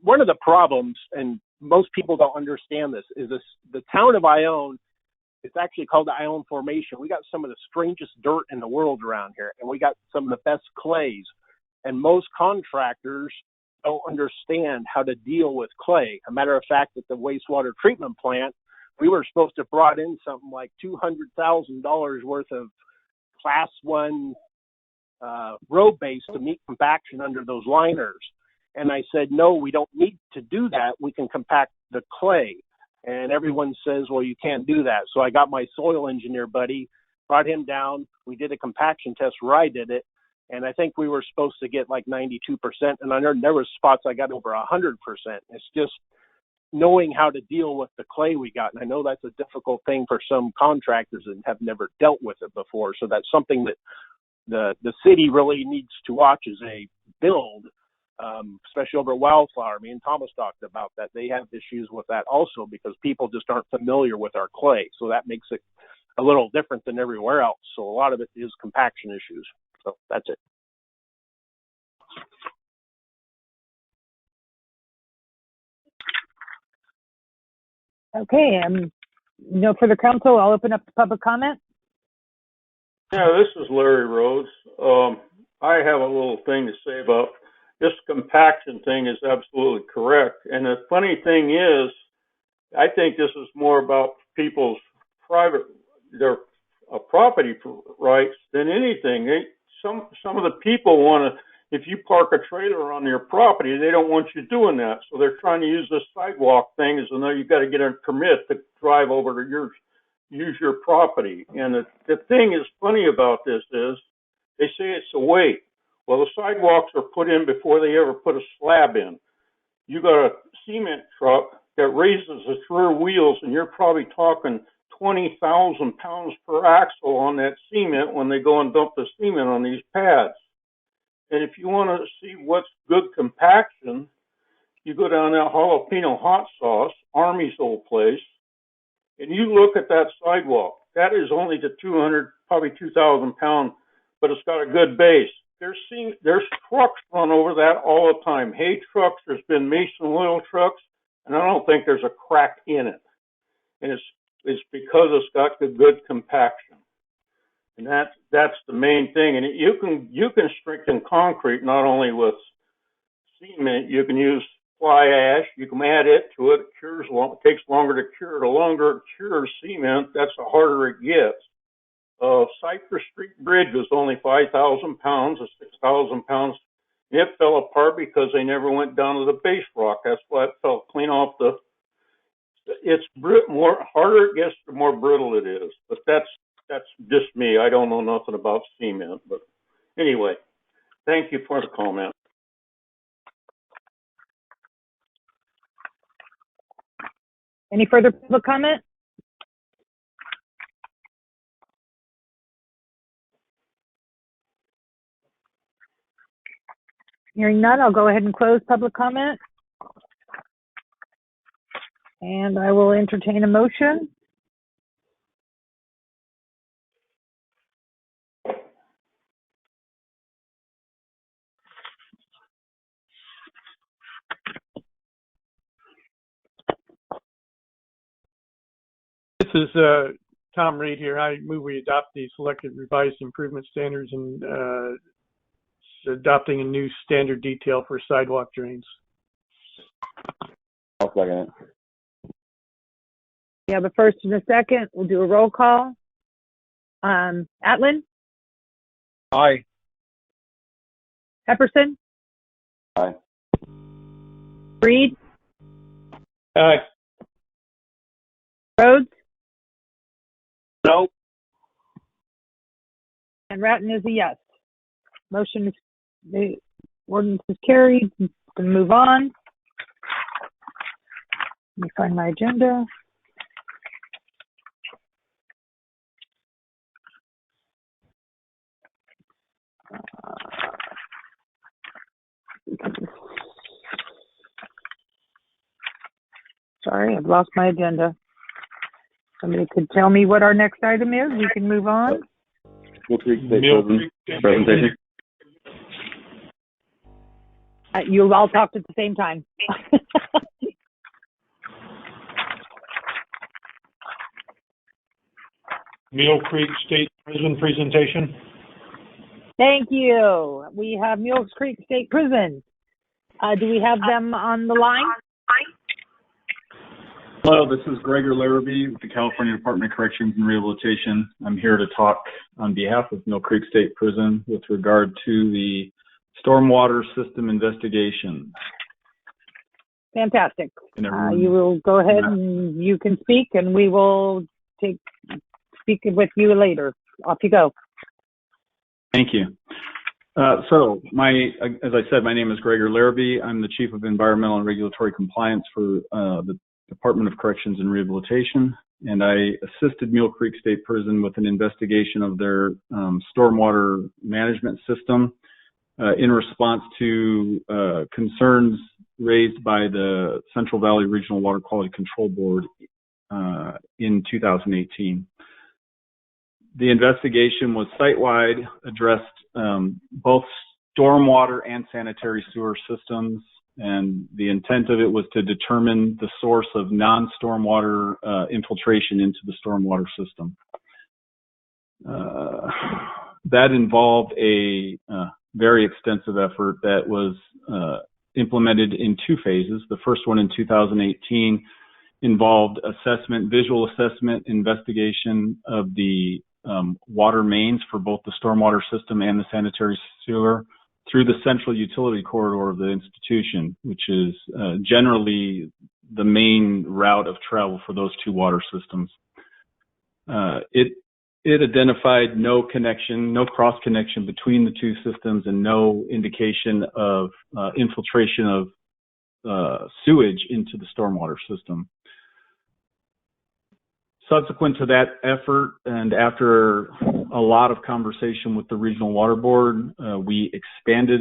one of the problems, and most people don't understand this, is the town of Ione, it's actually called the Ione Formation. We got some of the strangest dirt in the world around here, and we got some of the best clays. And most contractors don't understand how to deal with clay. A matter of fact, at the wastewater treatment plant, we were supposed to have brought in something like $200,000 worth of Class 1 road base to meet compaction under those liners. And I said, no, we don't need to do that. We can compact the clay. And everyone says, well, you can't do that. So I got my soil engineer buddy, brought him down. We did a compaction test where I did it. And I think we were supposed to get like 92%. And I know there were spots I got over 100%. It's just knowing how to deal with the clay we got. And I know that's a difficult thing for some contractors that have never dealt with it before. So that's something that the city really needs to watch as they build, especially over at Wildflower. Me and Thomas talked about that. They have issues with that also because people just aren't familiar with our clay. So that makes it a little different than everywhere else. So a lot of it is compaction issues. So that's it. Okay, no further council. I'll open up to public comment. Yeah, this is Larry Rhodes. I have a little thing to say about this compaction thing is absolutely correct. And the funny thing is, I think this is more about people's their property rights than anything. Some of the people want to if you park a trailer on your property, they don't want you doing that. So they're trying to use this sidewalk thing as though you've got to get a permit to drive over to use your property. And the thing is funny about this is they say it's a weight. Well, the sidewalks are put in before they ever put a slab in. You got a cement truck that raises its rear wheels, and you're probably talking 20,000 pounds per axle on that cement when they go and dump the cement on these pads. And if you want to see what's good compaction, you go down that jalapeno hot sauce, Army's old place, and you look at that sidewalk. That is only the 200, probably 2,000 pound, but it's got a good base. There's trucks run over that all the time. Hay trucks, there's been Mason oil trucks, and I don't think there's a crack in it. And it's because it's got the good compaction. And that's the main thing. And you can strengthen concrete not only with cement. You can use fly ash. You can add it to it. It takes longer to cure. The longer it cures cement, that's the harder it gets. Cypress Street Bridge was only 5,000 pounds or 6,000 pounds. It fell apart because they never went down to the base rock. That's why it fell clean off the. It's harder it gets, the more brittle it is. But that's just me. I don't know nothing about cement. But anyway, thank you for the comment. Any further public comment? Hearing none, I'll go ahead and close public comment. And I will entertain a motion. This is Tom Reed here. I move we adopt the selected revised improvement standards and adopting a new standard detail for sidewalk drains. I'll second it. We have a first and a second. We'll do a roll call. Atlin? Aye. Epperson? Aye. Reed? Aye. Rhodes? No. And Ratton is a yes. Motion is, the ordinance is carried. We can move on. Let me find my agenda. Sorry, I've lost my agenda. Somebody could tell me what our next item is. We can move on. Mill Creek State Prison presentation. You all talked at the same time. Mill Creek State Prison presentation. Thank you. We have Mule Creek State Prison. Do we have them on the line? Hello, this is Gregor Larrabee with the California Department of Corrections and Rehabilitation. I'm here to talk on behalf of Mill Creek State Prison with regard to the stormwater system investigation. Fantastic. You will go ahead and you can speak, and we will speak with you later. Off you go. Thank you. As I said, my name is Gregor Larrabee. I'm the Chief of Environmental and Regulatory Compliance for the Department of Corrections and Rehabilitation, and I assisted Mule Creek State Prison with an investigation of their stormwater management system in response to concerns raised by the Central Valley Regional Water Quality Control Board in 2018. The investigation was site-wide, addressed both stormwater and sanitary sewer systems, and the intent of it was to determine the source of non-stormwater infiltration into the stormwater system. That involved a very extensive effort that was implemented in two phases. The first one in 2018 involved visual assessment, investigation of the water mains for both the stormwater system and the sanitary sewer through the central utility corridor of the institution, which is generally the main route of travel for those two water systems. It identified no connection, no cross connection between the two systems, and no indication of infiltration of sewage into the stormwater system. Subsequent to that effort, and after a lot of conversation with the Regional Water Board, we expanded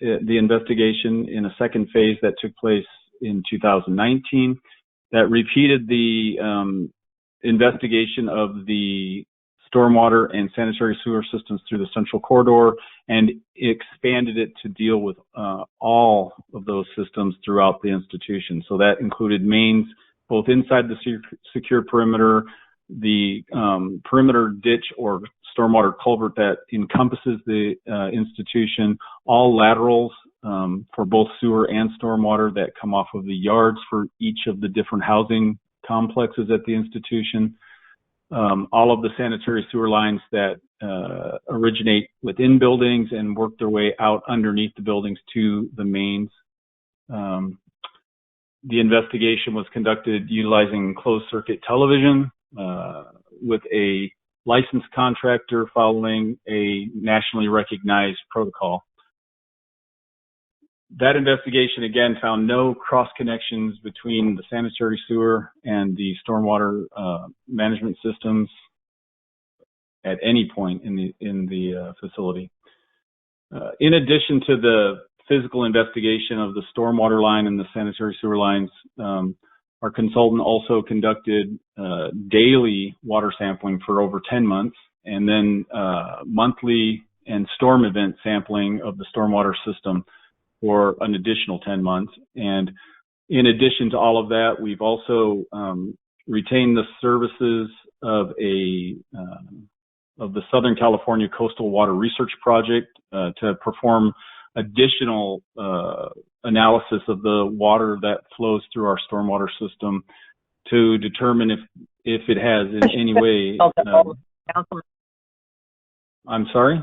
the investigation in a second phase that took place in 2019 that repeated the investigation of the stormwater and sanitary sewer systems through the central corridor and expanded it to deal with all of those systems throughout the institution. So that included mains both inside the secure perimeter, the perimeter ditch or stormwater culvert that encompasses the institution, all laterals for both sewer and stormwater that come off of the yards for each of the different housing complexes at the institution, all of the sanitary sewer lines that originate within buildings and work their way out underneath the buildings to the mains. The investigation was conducted utilizing closed circuit television with a licensed contractor following a nationally recognized protocol. That investigation again found no cross connections between the sanitary sewer and the stormwater management systems at any point in the facility. In addition to the physical investigation of the stormwater line and the sanitary sewer lines, our consultant also conducted daily water sampling for over 10 months, and then monthly and storm event sampling of the stormwater system for an additional 10 months. And in addition to all of that, we've also retained the services of the Southern California Coastal Water Research Project to perform additional analysis of the water that flows through our stormwater system to determine if it has in any way. I'm sorry?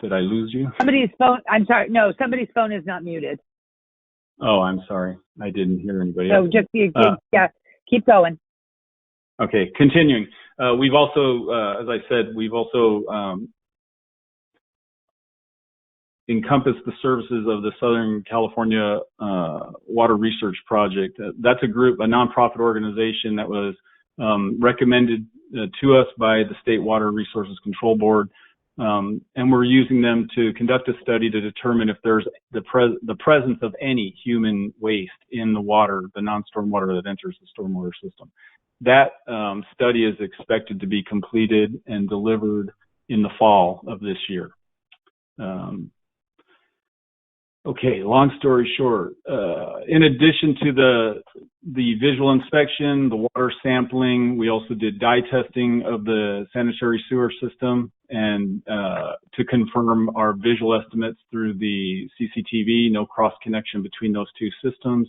Did I lose you? Somebody's phone, I'm sorry, no, somebody's phone is not muted. Oh, I'm sorry. I didn't hear anybody So else. just, yeah, keep going. Okay, continuing. We've also, as I said, we've also encompassed the services of the Southern California Water Research Project. That's a group, a nonprofit organization that was recommended to us by the State Water Resources Control Board. And we're using them to conduct a study to determine if there's the presence of any human waste in the water, the non-storm water that enters the stormwater system. That study is expected to be completed and delivered in the fall of this year. Okay, long story short, in addition to the visual inspection, the water sampling, we also did dye testing of the sanitary sewer system and to confirm our visual estimates through the CCTV, no cross connection between those two systems.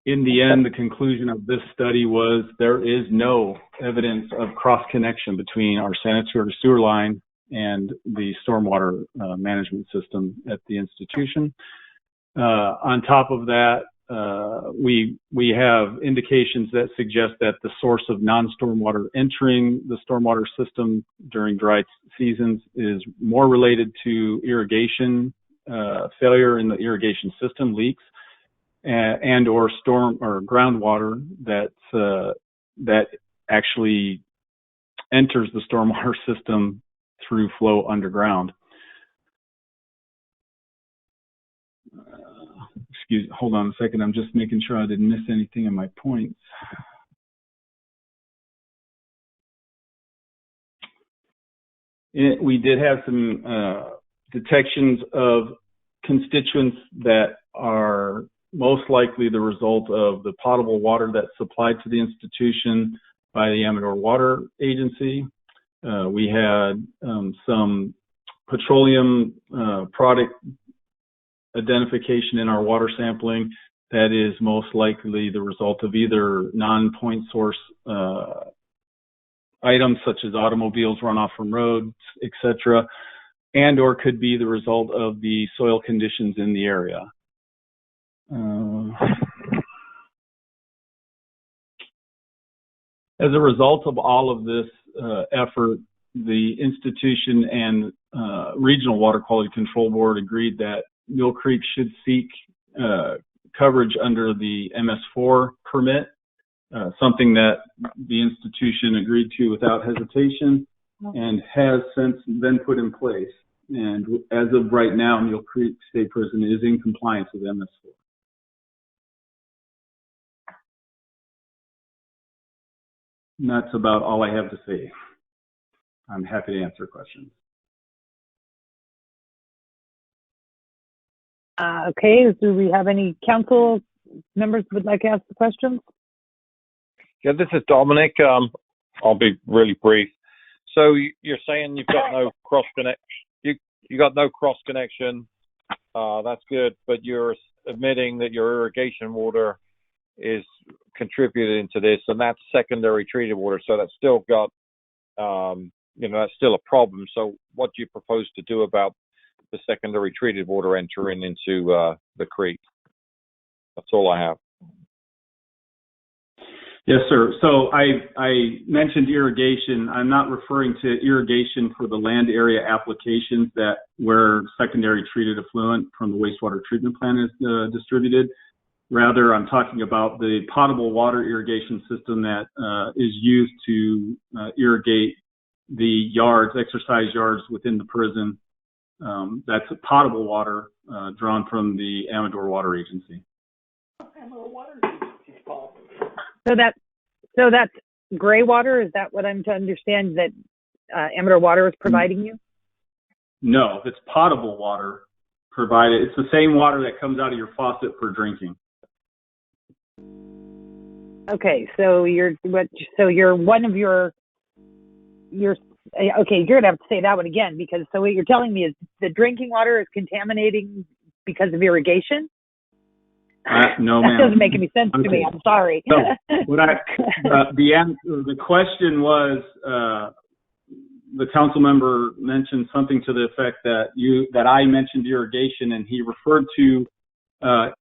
In the end, the conclusion of this study was there is no evidence of cross connection between our sanitary sewer line and the stormwater management system at the institution. On top of that, we have indications that suggest that the source of non-stormwater entering the stormwater system during dry seasons is more related to irrigation failure in the irrigation system, leaks, and or storm or groundwater that actually enters the stormwater system through flow underground. Hold on a second. I'm just making sure I didn't miss anything in my points. We did have some detections of constituents that are most likely the result of the potable water that's supplied to the institution by the Amador Water Agency. We had some petroleum product identification in our water sampling that is most likely the result of either non-point source items such as automobiles runoff from roads, etc., and or could be the result of the soil conditions in the area. As a result of all of this effort, the institution and Regional Water Quality Control Board agreed that Mill Creek should seek coverage under the MS4 permit, something that the institution agreed to without hesitation and has since been put in place. And as of right now, Mill Creek State Prison is in compliance with MS4. And that's about all I have to say. I'm happy to answer questions. Okay, do we have any council members who would like to ask the questions? Yeah, this is Dominic. I'll be really brief. So you're saying you've got no cross connect. You got no cross connection. That's good, but you're admitting that your irrigation water is contributing to this, and that's secondary treated water. So that's still got, that's still a problem. So what do you propose to do about the secondary treated water entering into the creek? That's all I have. Yes, sir. So I mentioned irrigation. I'm not referring to irrigation for the land area applications where secondary treated effluent from the wastewater treatment plant is distributed. Rather, I'm talking about the potable water irrigation system that is used to irrigate the yards, exercise yards within the prison. That's potable water drawn from the Amador Water Agency. So that's gray water. Is that what I'm to understand that Amador Water is providing you? No, it's potable water provided. It's the same water that comes out of your faucet for drinking. Okay, so you're gonna have to say that one again, because so what you're telling me is the drinking water is contaminating because of irrigation? No, that ma'am. Doesn't make any sense to me. I'm sorry. So, the question was, the council member mentioned something to the effect that I mentioned irrigation, and he referred to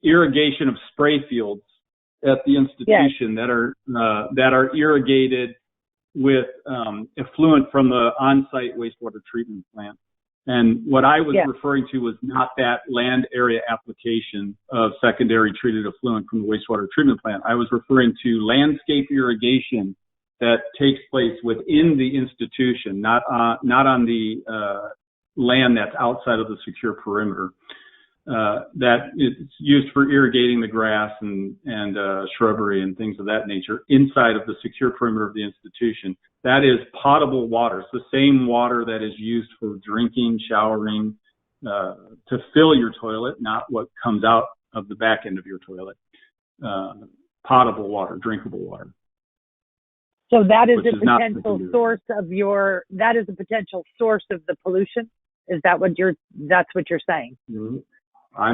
irrigation of spray fields at the institution. Yes. that are irrigated with effluent from the on-site wastewater treatment plant. And what I was referring to was not that land area application of secondary treated effluent from the wastewater treatment plant. I was referring to landscape irrigation that takes place within the institution, not on the land that's outside of the secure perimeter. That it's used for irrigating the grass and shrubbery and things of that nature inside of the secure perimeter of the institution. That is potable water. It's the same water that is used for drinking, showering, to fill your toilet, not what comes out of the back end of your toilet. Potable water, drinkable water. So that is a potential source of the potential source of the pollution? Is that that's what you're saying? Mm-hmm. I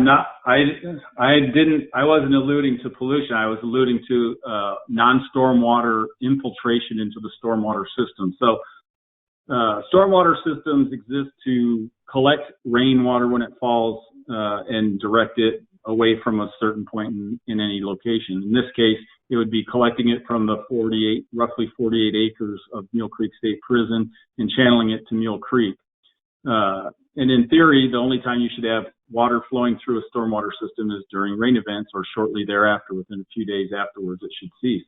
wasn't alluding to pollution. I was alluding to non-stormwater infiltration into the stormwater system. So stormwater systems exist to collect rainwater when it falls and direct it away from a certain point in any location. In this case, it would be collecting it from the roughly 48 acres of Mule Creek State Prison and channeling it to Mule Creek. And in theory, the only time you should have water flowing through a stormwater system is during rain events or shortly thereafter. Within a few days afterwards, it should cease.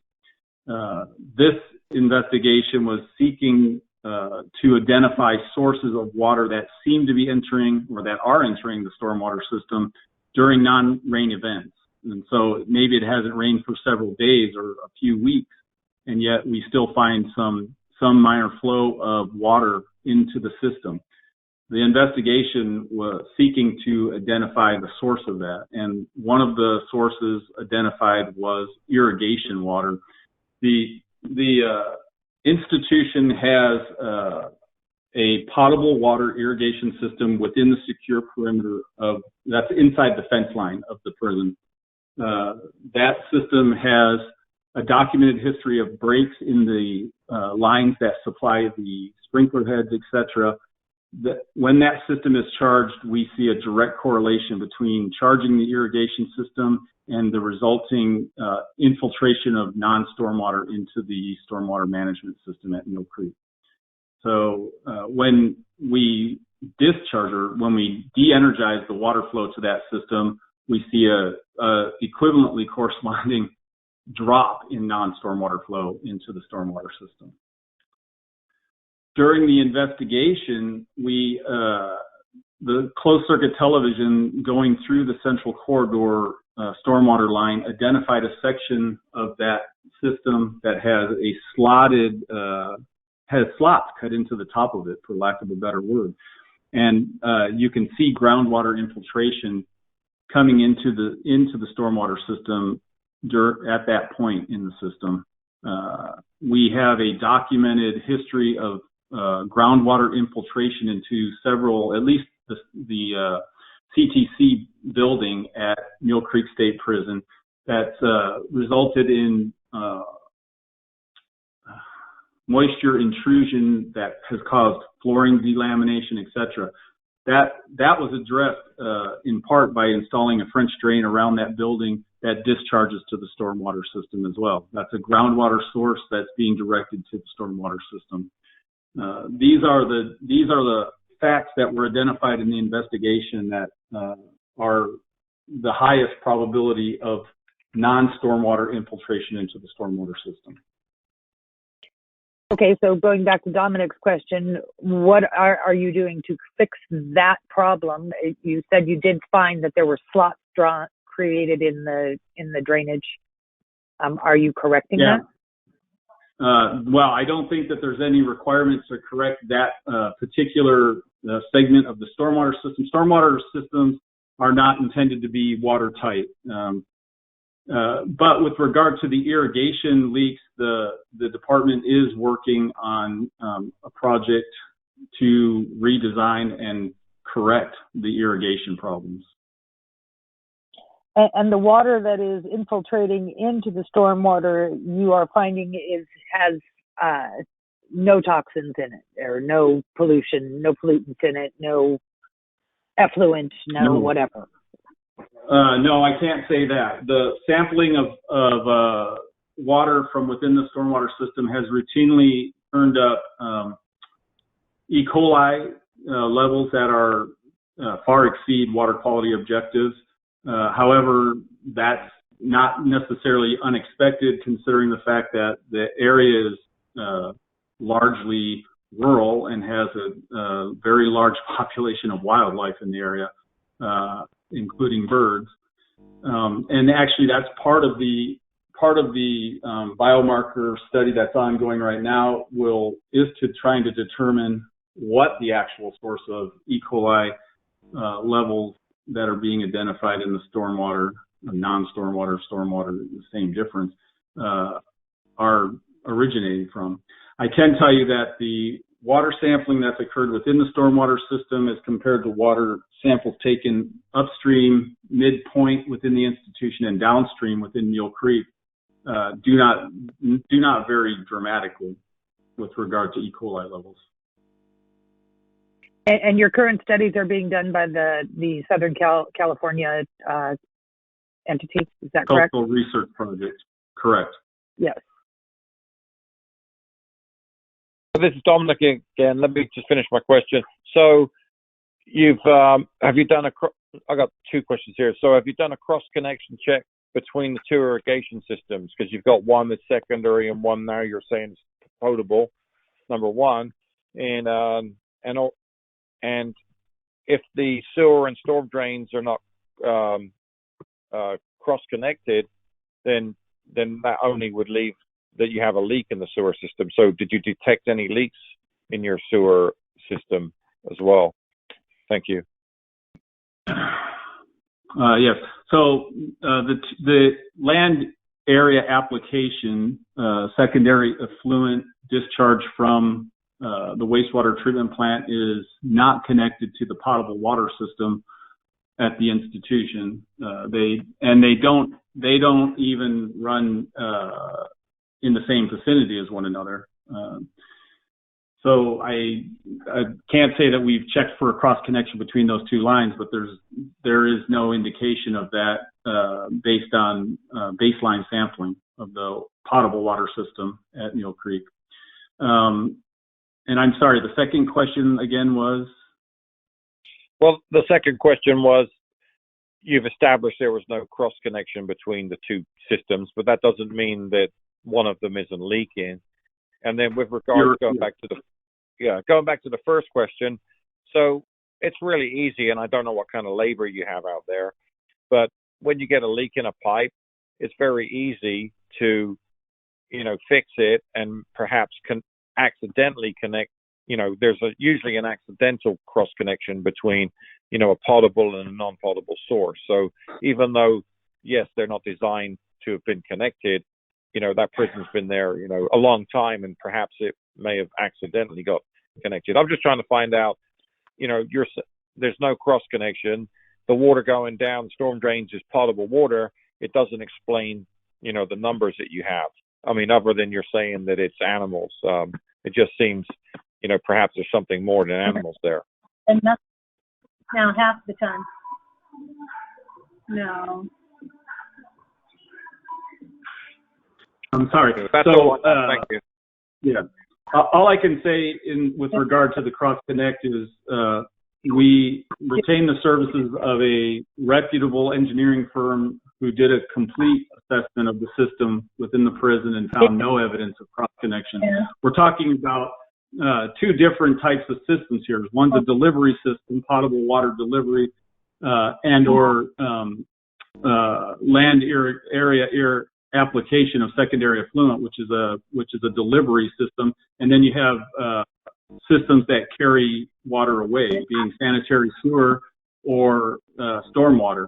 This investigation was seeking to identify sources of water that seem to be entering or that are entering the stormwater system during non-rain events. And so maybe it hasn't rained for several days or a few weeks, and yet we still find some minor flow of water into the system. The investigation was seeking to identify the source of that, and one of the sources identified was irrigation water. The institution has a potable water irrigation system within the secure perimeter that's inside the fence line of the prison. That system has a documented history of breaks in the lines that supply the sprinkler heads, etc. When that system is charged, we see a direct correlation between charging the irrigation system and the resulting infiltration of non-stormwater into the stormwater management system at Mill Creek. So when we discharge or when we de-energize the water flow to that system, we see a equivalently corresponding drop in non-stormwater flow into the stormwater system. During the investigation, the closed circuit television going through the central corridor stormwater line identified a section of that system that has a slotted, has slots cut into the top of it, for lack of a better word. And you can see groundwater infiltration coming into the stormwater system at that point in the system. We have a documented history of groundwater infiltration into several, at least the CTC building at Mill Creek State Prison that's resulted in moisture intrusion that has caused flooring delamination, etc. That was addressed in part by installing a French drain around that building that discharges to the stormwater system as well. That's a groundwater source that's being directed to the stormwater system. These are the facts that were identified in the investigation that are the highest probability of non-stormwater infiltration into the stormwater system. Okay, so going back to Dominic's question, what are you doing to fix that problem? You said you did find that there were slots created in the drainage. Are you correcting that? Well, I don't think that there's any requirements to correct that particular segment of the stormwater system. Stormwater systems are not intended to be watertight. But with regard to the irrigation leaks, the department is working on a project to redesign and correct the irrigation problems. And the water that is infiltrating into the stormwater, you are finding has no toxins in it, or no pollution, no pollutants in it, no effluent, no whatever. No, I can't say that. The sampling of water from within the stormwater system has routinely turned up E. coli levels that are far exceed water quality objectives. However, that's not necessarily unexpected, considering the fact that the area is largely rural and has a very large population of wildlife in the area, including birds. And actually, that's part of the biomarker study that's ongoing right now is to trying to determine what the actual source of E. coli levels that are being identified in the stormwater, non-stormwater, stormwater, the same difference, are originating from. I can tell you that the water sampling that's occurred within the stormwater system as compared to water samples taken upstream, midpoint within the institution, and downstream within Mill Creek do not vary dramatically with regard to E. coli levels. And your current studies are being done by the Southern California entity, is that correct? Coastal Research Project, correct. Yes. This is Dominic again. Let me just finish my question. So have you done I got two questions here. So have you done a cross-connection check between the two irrigation systems? Because you've got one that's secondary and one now you're saying is potable, number one. And if the sewer and storm drains are not cross-connected, then that only would leave that you have a leak in the sewer system. So did you detect any leaks in your sewer system as well? Thank you. Yes. So the land area application, secondary effluent discharge from the wastewater treatment plant is not connected to the potable water system. at the institution. They don't even run in the same vicinity as one another. So I can't say that we've checked for a cross connection between those two lines, but there is no indication of that based on baseline sampling of the potable water system at Mule Creek. And I'm sorry, the second question again was? Well, the second question was, you've established there was no cross connection between the two systems, but that doesn't mean that one of them isn't leaking. And then with regards going back to the first question, so it's really easy, and I don't know what kind of labor you have out there, but when you get a leak in a pipe, it's very easy to, fix it and perhaps accidentally connect. There's usually an accidental cross connection between, a potable and a non-potable source. So even though, yes, they're not designed to have been connected, that prison's been there, a long time, and perhaps it may have accidentally got connected. I'm just trying to find out, there's no cross connection. The water going down storm drains is potable water. It doesn't explain, the numbers that you have. I mean, other than you're saying that it's animals. It just seems, perhaps there's something more than animals there. And that's now half the time. No. I'm sorry. That's all. Thank you. Yeah. All I can say with regard to the cross connect is we retain the services of a reputable engineering firm who did a complete assessment of the system within the prison and found no evidence of cross connection. Yeah. We're talking about two different types of systems here. One's a delivery system, potable water delivery, and or land area application of secondary effluent, which is a delivery system, and then you have systems that carry water away, being sanitary sewer or stormwater.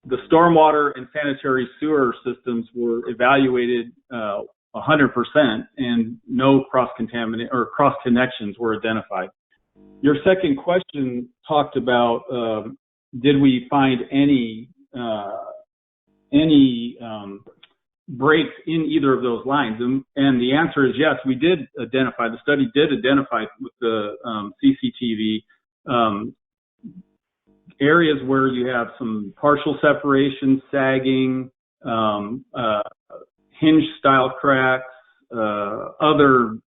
The stormwater and sanitary sewer systems were evaluated 100%, and no cross connections were identified. Your second question talked about did we find any breaks in either of those lines, and the answer is yes. We did identify. The study did identify with the CCTV areas where you have some partial separation, sagging, hinge style cracks, other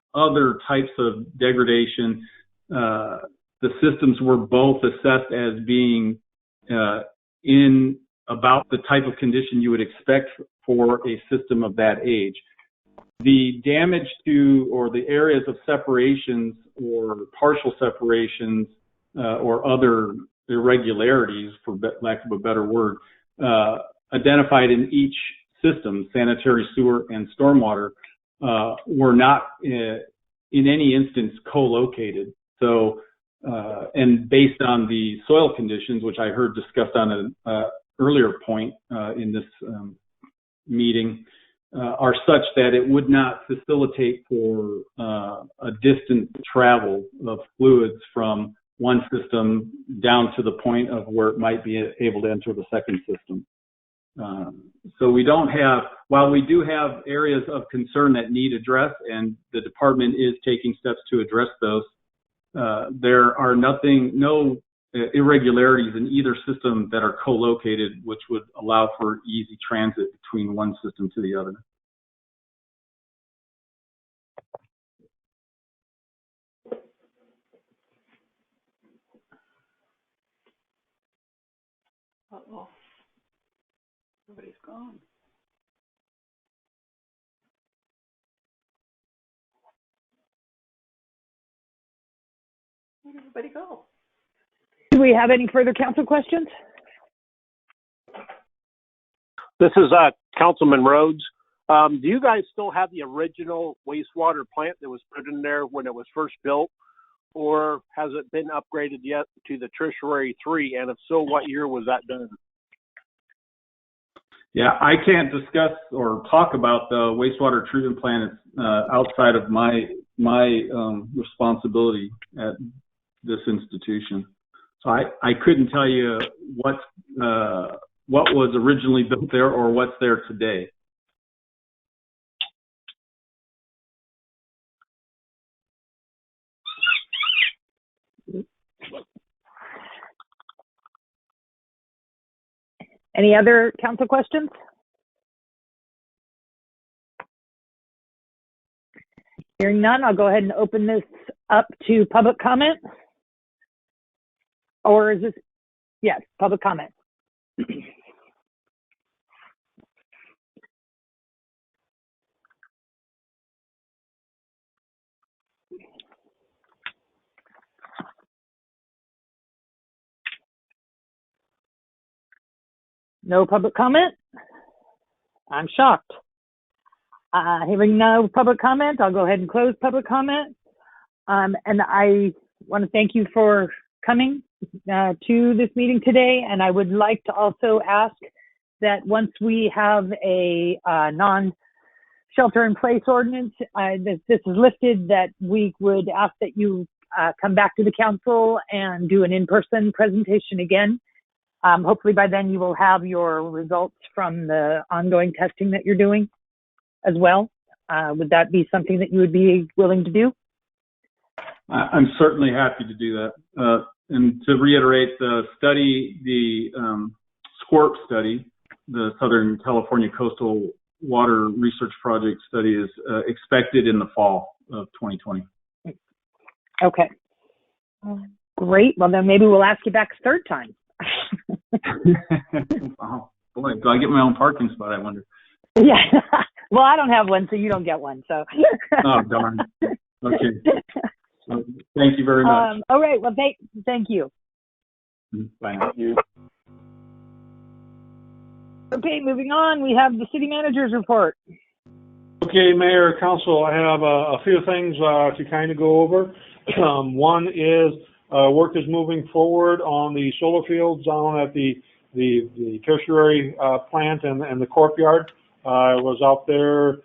types of degradation. The systems were both assessed as being in about the type of condition you would expect for a system of that age. The damage to, or the areas of separations or partial separations or other irregularities, for lack of a better word, identified in each system, sanitary sewer and stormwater, were not in any instance co-located. So, and based on the soil conditions, which I heard discussed on an earlier point in this meeting, are such that it would not facilitate for a distant travel of fluids from one system down to the point of where it might be able to enter the second system. So we don't have, while we do have areas of concern that need address, and the department is taking steps to address those, there are no irregularities in either system that are co-located, which would allow for easy transit between one system to the other. Uh-oh. Everybody's gone. Where'd everybody go? Do we have any further council questions? This is Councilman Rhodes. Do you guys still have the original wastewater plant that was put in there when it was first built, or has it been upgraded yet to the Tertiary 3? And if so, what year was that done? Yeah, I can't discuss or talk about the wastewater treatment plant. It's outside of my responsibility at this institution. So I couldn't tell you what was originally built there or what's there today. Any other council questions? Hearing none, I'll go ahead and open this up to public comment. Or is this, yes, public comment. No public comment? I'm shocked. Hearing no public comment, I'll go ahead and close public comment. And I want to thank you for coming to this meeting today. And I would like to also ask that once we have a non-shelter in place ordinance, this is lifted, that we would ask that you come back to the council and do an in-person presentation again. Hopefully by then you will have your results from the ongoing testing that you're doing as well. Would that be something that you would be willing to do? I'm certainly happy to do that. And to reiterate, the study, the SCORP study, the Southern California Coastal Water Research Project study, is expected in the fall of 2020. Okay. Great. Well, then maybe we'll ask you back a third time. Wow. Boy, do I get my own parking spot, I wonder? Yeah. Well, I don't have one, so you don't get one. So. Oh, darn. Okay. Thank you very much. All right. Well, thank you. Bye now. Okay, moving on. We have the city manager's report. Okay, Mayor, Council, I have a few things to kind of go over. One is work is moving forward on the solar fields down at the tertiary plant and the courtyard. I was out there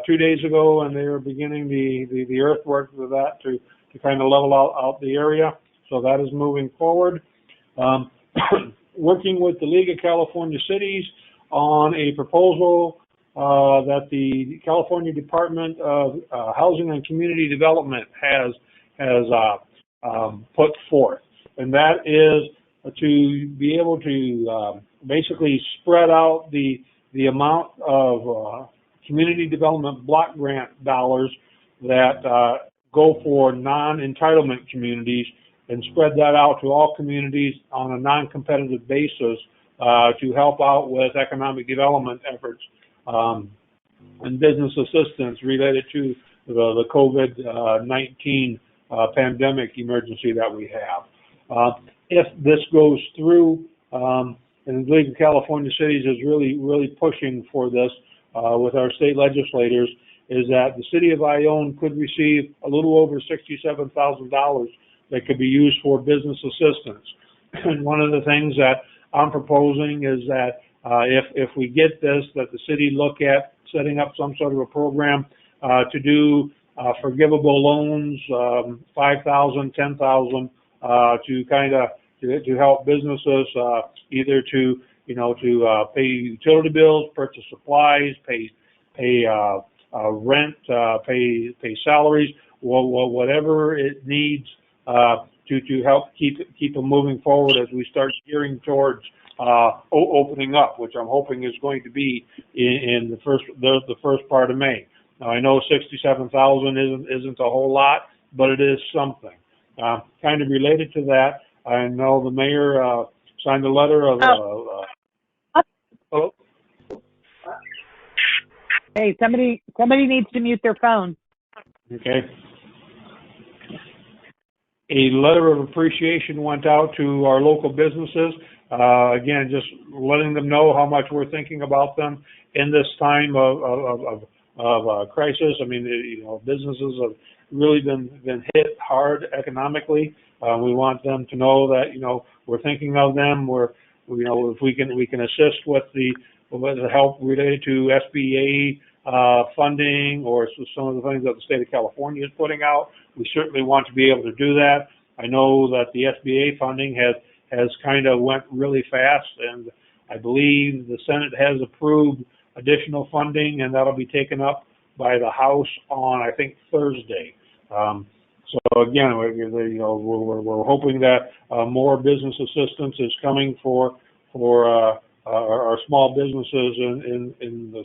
2 days ago, and they were beginning the earthwork for that to kind of level out the area. So that is moving forward. Working with the League of California Cities on a proposal that the California Department of Housing and Community Development has put forth, and that is to be able to basically spread out the amount of community development block grant dollars that go for non-entitlement communities, and spread that out to all communities on a non-competitive basis to help out with economic development efforts and business assistance related to the COVID-19 pandemic emergency that we have. If this goes through, and the League of California Cities is really pushing for this with our state legislators, is that the city of Ione could receive a little over $67,000 that could be used for business assistance. And one of the things that I'm proposing is that if we get this, that the city look at setting up some sort of a program to do forgivable loans, $5,000, $10,000, to kind of to help businesses either to pay utility bills, purchase supplies, pay rent, pay salaries, whatever it needs to help keep them moving forward as we start gearing towards opening up, which I'm hoping is going to be in the first part of May. Now I know 67,000 isn't a whole lot, but it is something. Kind of related to that, I know the mayor signed a letter of. Hello. Hey, somebody needs to mute their phone. Okay. A letter of appreciation went out to our local businesses. Again, just letting them know how much we're thinking about them in this time of crisis. I mean, businesses have really been hit hard economically. We want them to know that we're thinking of them. If we can assist with the help related to SBA funding or some of the things that the state of California is putting out, we certainly want to be able to do that. I know that the SBA funding has kind of went really fast, and I believe the Senate has approved additional funding, and that'll be taken up by the House on, I think, Thursday. So again, we're hoping that more business assistance is coming for our small businesses in the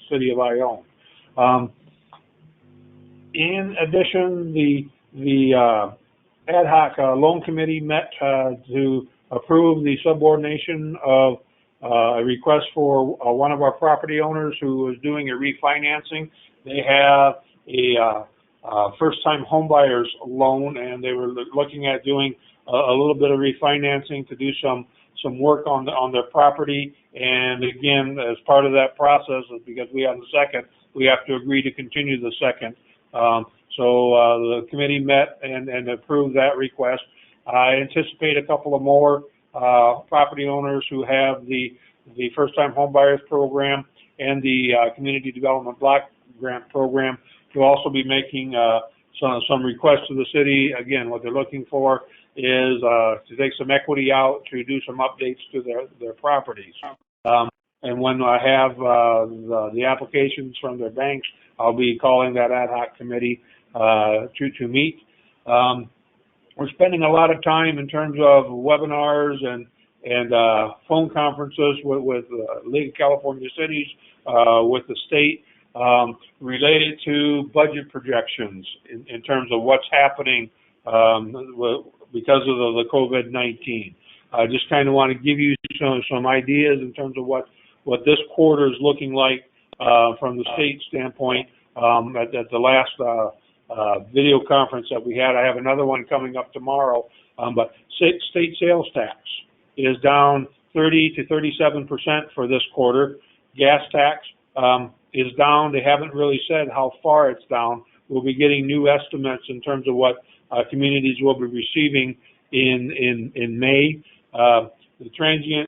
city of Ione. In addition, the ad hoc loan committee met to approve the subordination of a request for one of our property owners who is doing a refinancing. They have a first-time homebuyers loan, and they were looking at doing a little bit of refinancing to do some work on their property. And again, as part of that process, because we have the second, we have to agree to continue the second. So the committee met and approved that request. I anticipate a couple of more property owners who have the first-time homebuyers program and the community development block grant program to also be making some requests to the city. Again, what they're looking for is to take some equity out to do some updates to their properties. And when I have the applications from their banks, I'll be calling that ad hoc committee to meet. We're spending a lot of time in terms of webinars and phone conferences with League of California Cities, with the state, related to budget projections in terms of what's happening because of the COVID-19. I just kind of want to give you some ideas in terms of what this quarter is looking like from the state standpoint. At the last video conference that we had, I have another one coming up tomorrow, but state sales tax is down 30 to 37% for this quarter. Gas tax is down. They haven't really said how far it's down. We'll be getting new estimates in terms of what communities will be receiving in May. The transient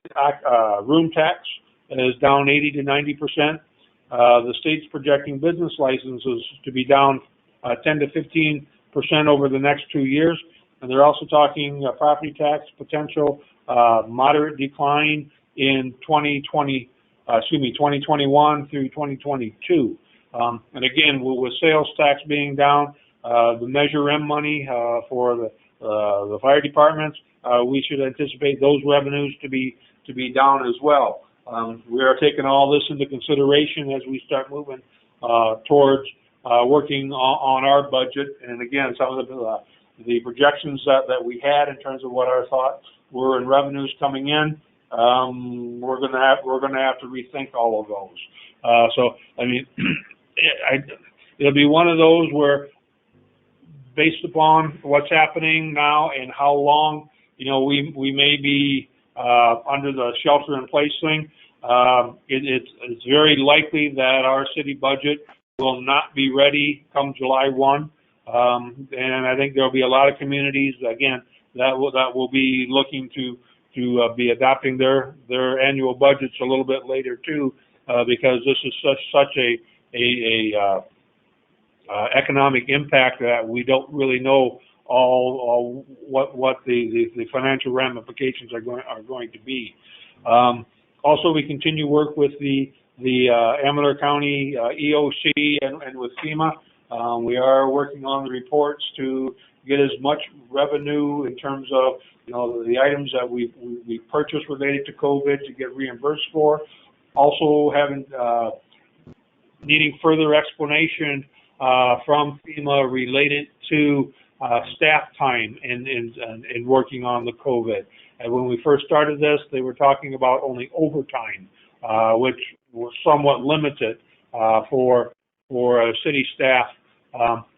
room tax is down 80 to 90%. The state's projecting business licenses to be down 10 to 15% over the next 2 years. And they're also talking property tax potential moderate decline in 2021 through 2022. And again, with sales tax being down, the Measure M money for the fire departments, we should anticipate those revenues to be down as well. We are taking all this into consideration as we start moving towards working on our budget. And again, some of the projections that we had in terms of what our thoughts were in revenues coming in, we're going to have to rethink all of those. So I mean, it'll be one of those where, based upon what's happening now and how long we may be under the shelter-in-place thing, it's very likely that our city budget will not be ready come July 1. And I think there'll be a lot of communities, again, that will be looking to be adopting their annual budgets a little bit later too, because this is such a economic impact that we don't really know all what the financial ramifications are going to be. Also, we continue work with the Amador County EOC and with FEMA. We are working on the reports to get as much revenue in terms of the items that we purchased related to COVID to get reimbursed for. Also needing further explanation from FEMA related to staff time in working on the COVID. And when we first started this, they were talking about only overtime, which was somewhat limited for city staff.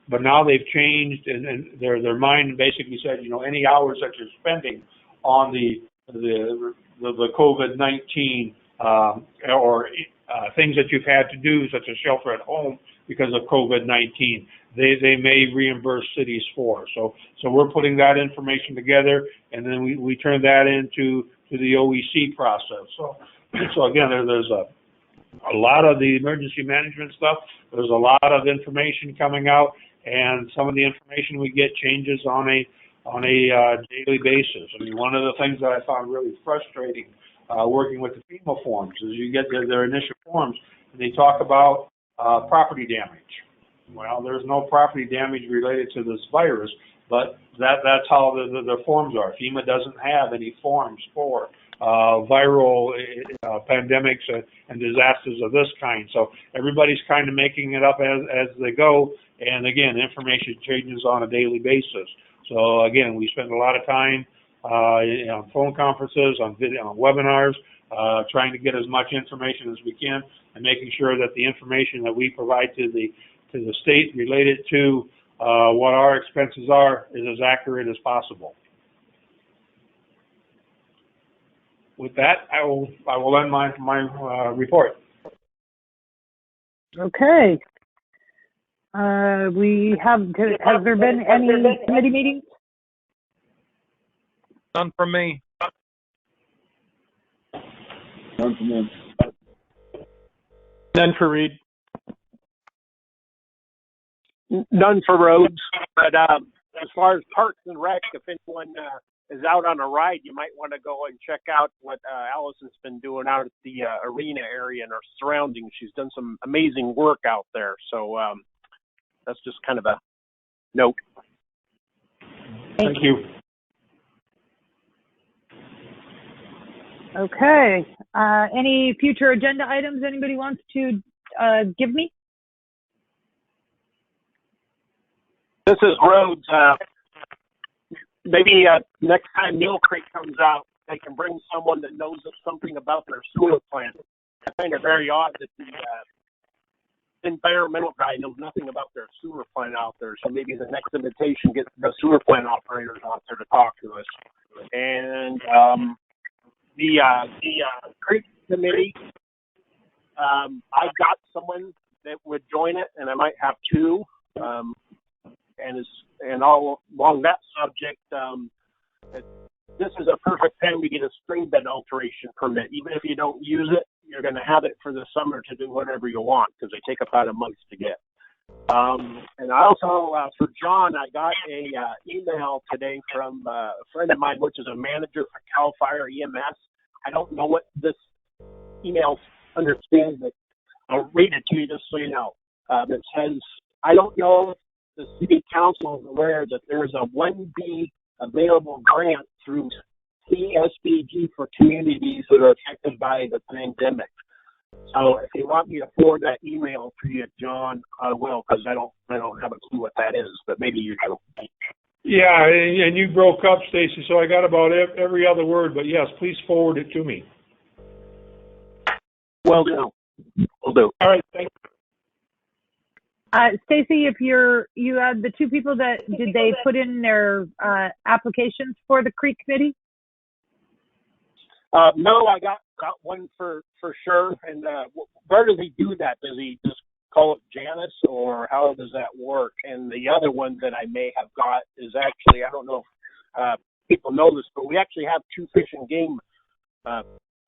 But now they've changed, and their mind basically said, any hours that you're spending on the COVID-19 or things that you've had to do, such as shelter at home because of COVID-19, they may reimburse cities for. So we're putting that information together, and then we turn that into the OEC process. So again, there's a lot of the emergency management stuff. There's a lot of information coming out, and some of the information we get changes on on a daily basis. I mean, one of the things that I found really frustrating working with the FEMA forms is you get their initial forms and they talk about property damage. Well, there's no property damage related to this virus, but that's how the forms are. FEMA doesn't have any forms for viral pandemics and disasters of this kind. So everybody's kind of making it up as they go. And again, information changes on a daily basis. So again, we spend a lot of time on phone conferences, on video, on webinars, trying to get as much information as we can, and making sure that the information that we provide to the state related to what our expenses are is as accurate as possible. With that, I will end my report. Okay. Has there been any committee meetings? None from me. None from me. None for Reed. None for roads, but as far as Parks and Rec, if anyone is out on a ride, you might want to go and check out what Allison's been doing out at the arena area and her surroundings. She's done some amazing work out there, so that's just kind of a note. Thank you. Okay. Any future agenda items anybody wants to give me? This is roads. Maybe next time Mill Creek comes out, they can bring someone that knows something about their sewer plant. I find it very odd that the environmental guy knows nothing about their sewer plant out there. So maybe the next invitation gets the sewer plant operators out there to talk to us. And the Creek Committee, I've got someone that would join it, and I might have two. And all along that subject, this is a perfect time to get a stream bed alteration permit. Even if you don't use it, you're going to have it for the summer to do whatever you want because they take about a month to get. And I also, for John, I got a email today from a friend of mine, which is a manager for CAL FIRE EMS. I don't know what this email understands, but I'll read it to you just so you know. It says, I don't know if the city council is aware that there is a 1B available grant through CSBG for communities that are affected by the pandemic. So if you want me to forward that email to you, John, I will, because I don't have a clue what that is, but maybe you do. Yeah, and you broke up, Stacy, so I got about every other word, but yes, please forward it to me. Will do. Will do. All right, thank you. Stacy, if you had the two people did they put in their applications for the Creek Committee? No, I got one for sure. And where does he do that? Does he just call it Janice, or how does that work? And the other one that I may have got is actually, I don't know if people know this, but we actually have two fish and game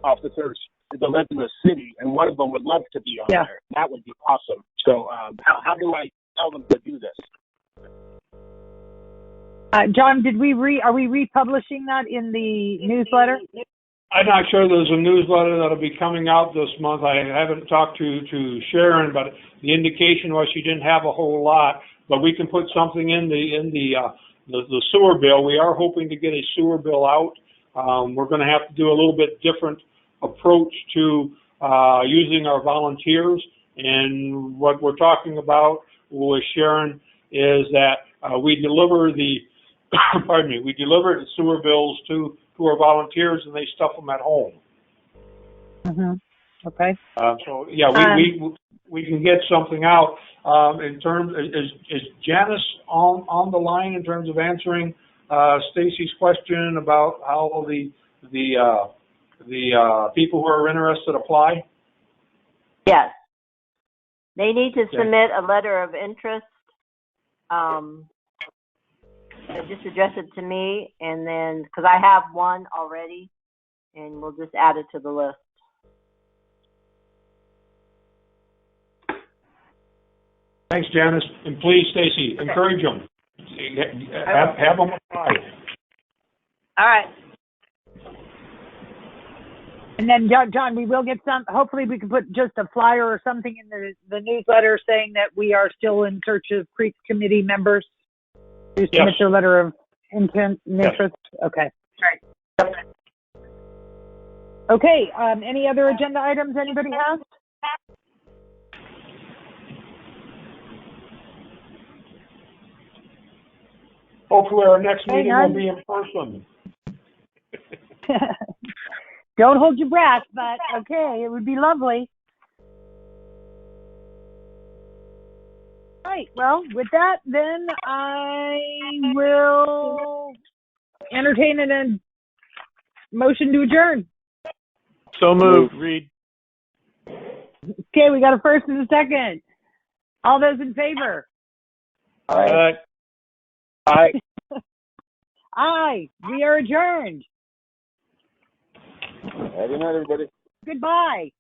officers that live in the city, and one of them would love to be on there. That would be awesome. So how do I tell them to do this? John, are we republishing that in the newsletter? I'm not sure there's a newsletter that'll be coming out this month. I haven't talked to Sharon, but the indication was she didn't have a whole lot. But we can put something in the sewer bill. We are hoping to get a sewer bill out. We're going to have to do a little bit different approach to using our volunteers. And what we're talking about with Sharon is that we deliver the sewer bills to our volunteers, and they stuff them at home. Mm-hmm. Okay. So yeah, we can get something out. In terms, is Janice on the line in terms of answering Stacy's question about how the people who are interested apply? Yes. They need to submit a letter of interest. And just address it to me, and then, because I have one already, and we'll just add it to the list. Thanks, Janice. And please, Stacy, encourage them. Have them applied. All right. And then, John, we will get some, hopefully we can put just a flyer or something in the newsletter saying that we are still in search of Creek Committee members who submit their letter of intent and interest. Okay. All right. Okay, any other agenda items anybody has? Hopefully our next meeting will be in person. Don't hold your breath, but okay, it would be lovely. All right, well, with that, then I will entertain a motion to adjourn. So moved, Reed. Okay, we got a first and a second. All those in favor? Aye. Aye. Aye, we are adjourned. Good night, everybody. Goodbye.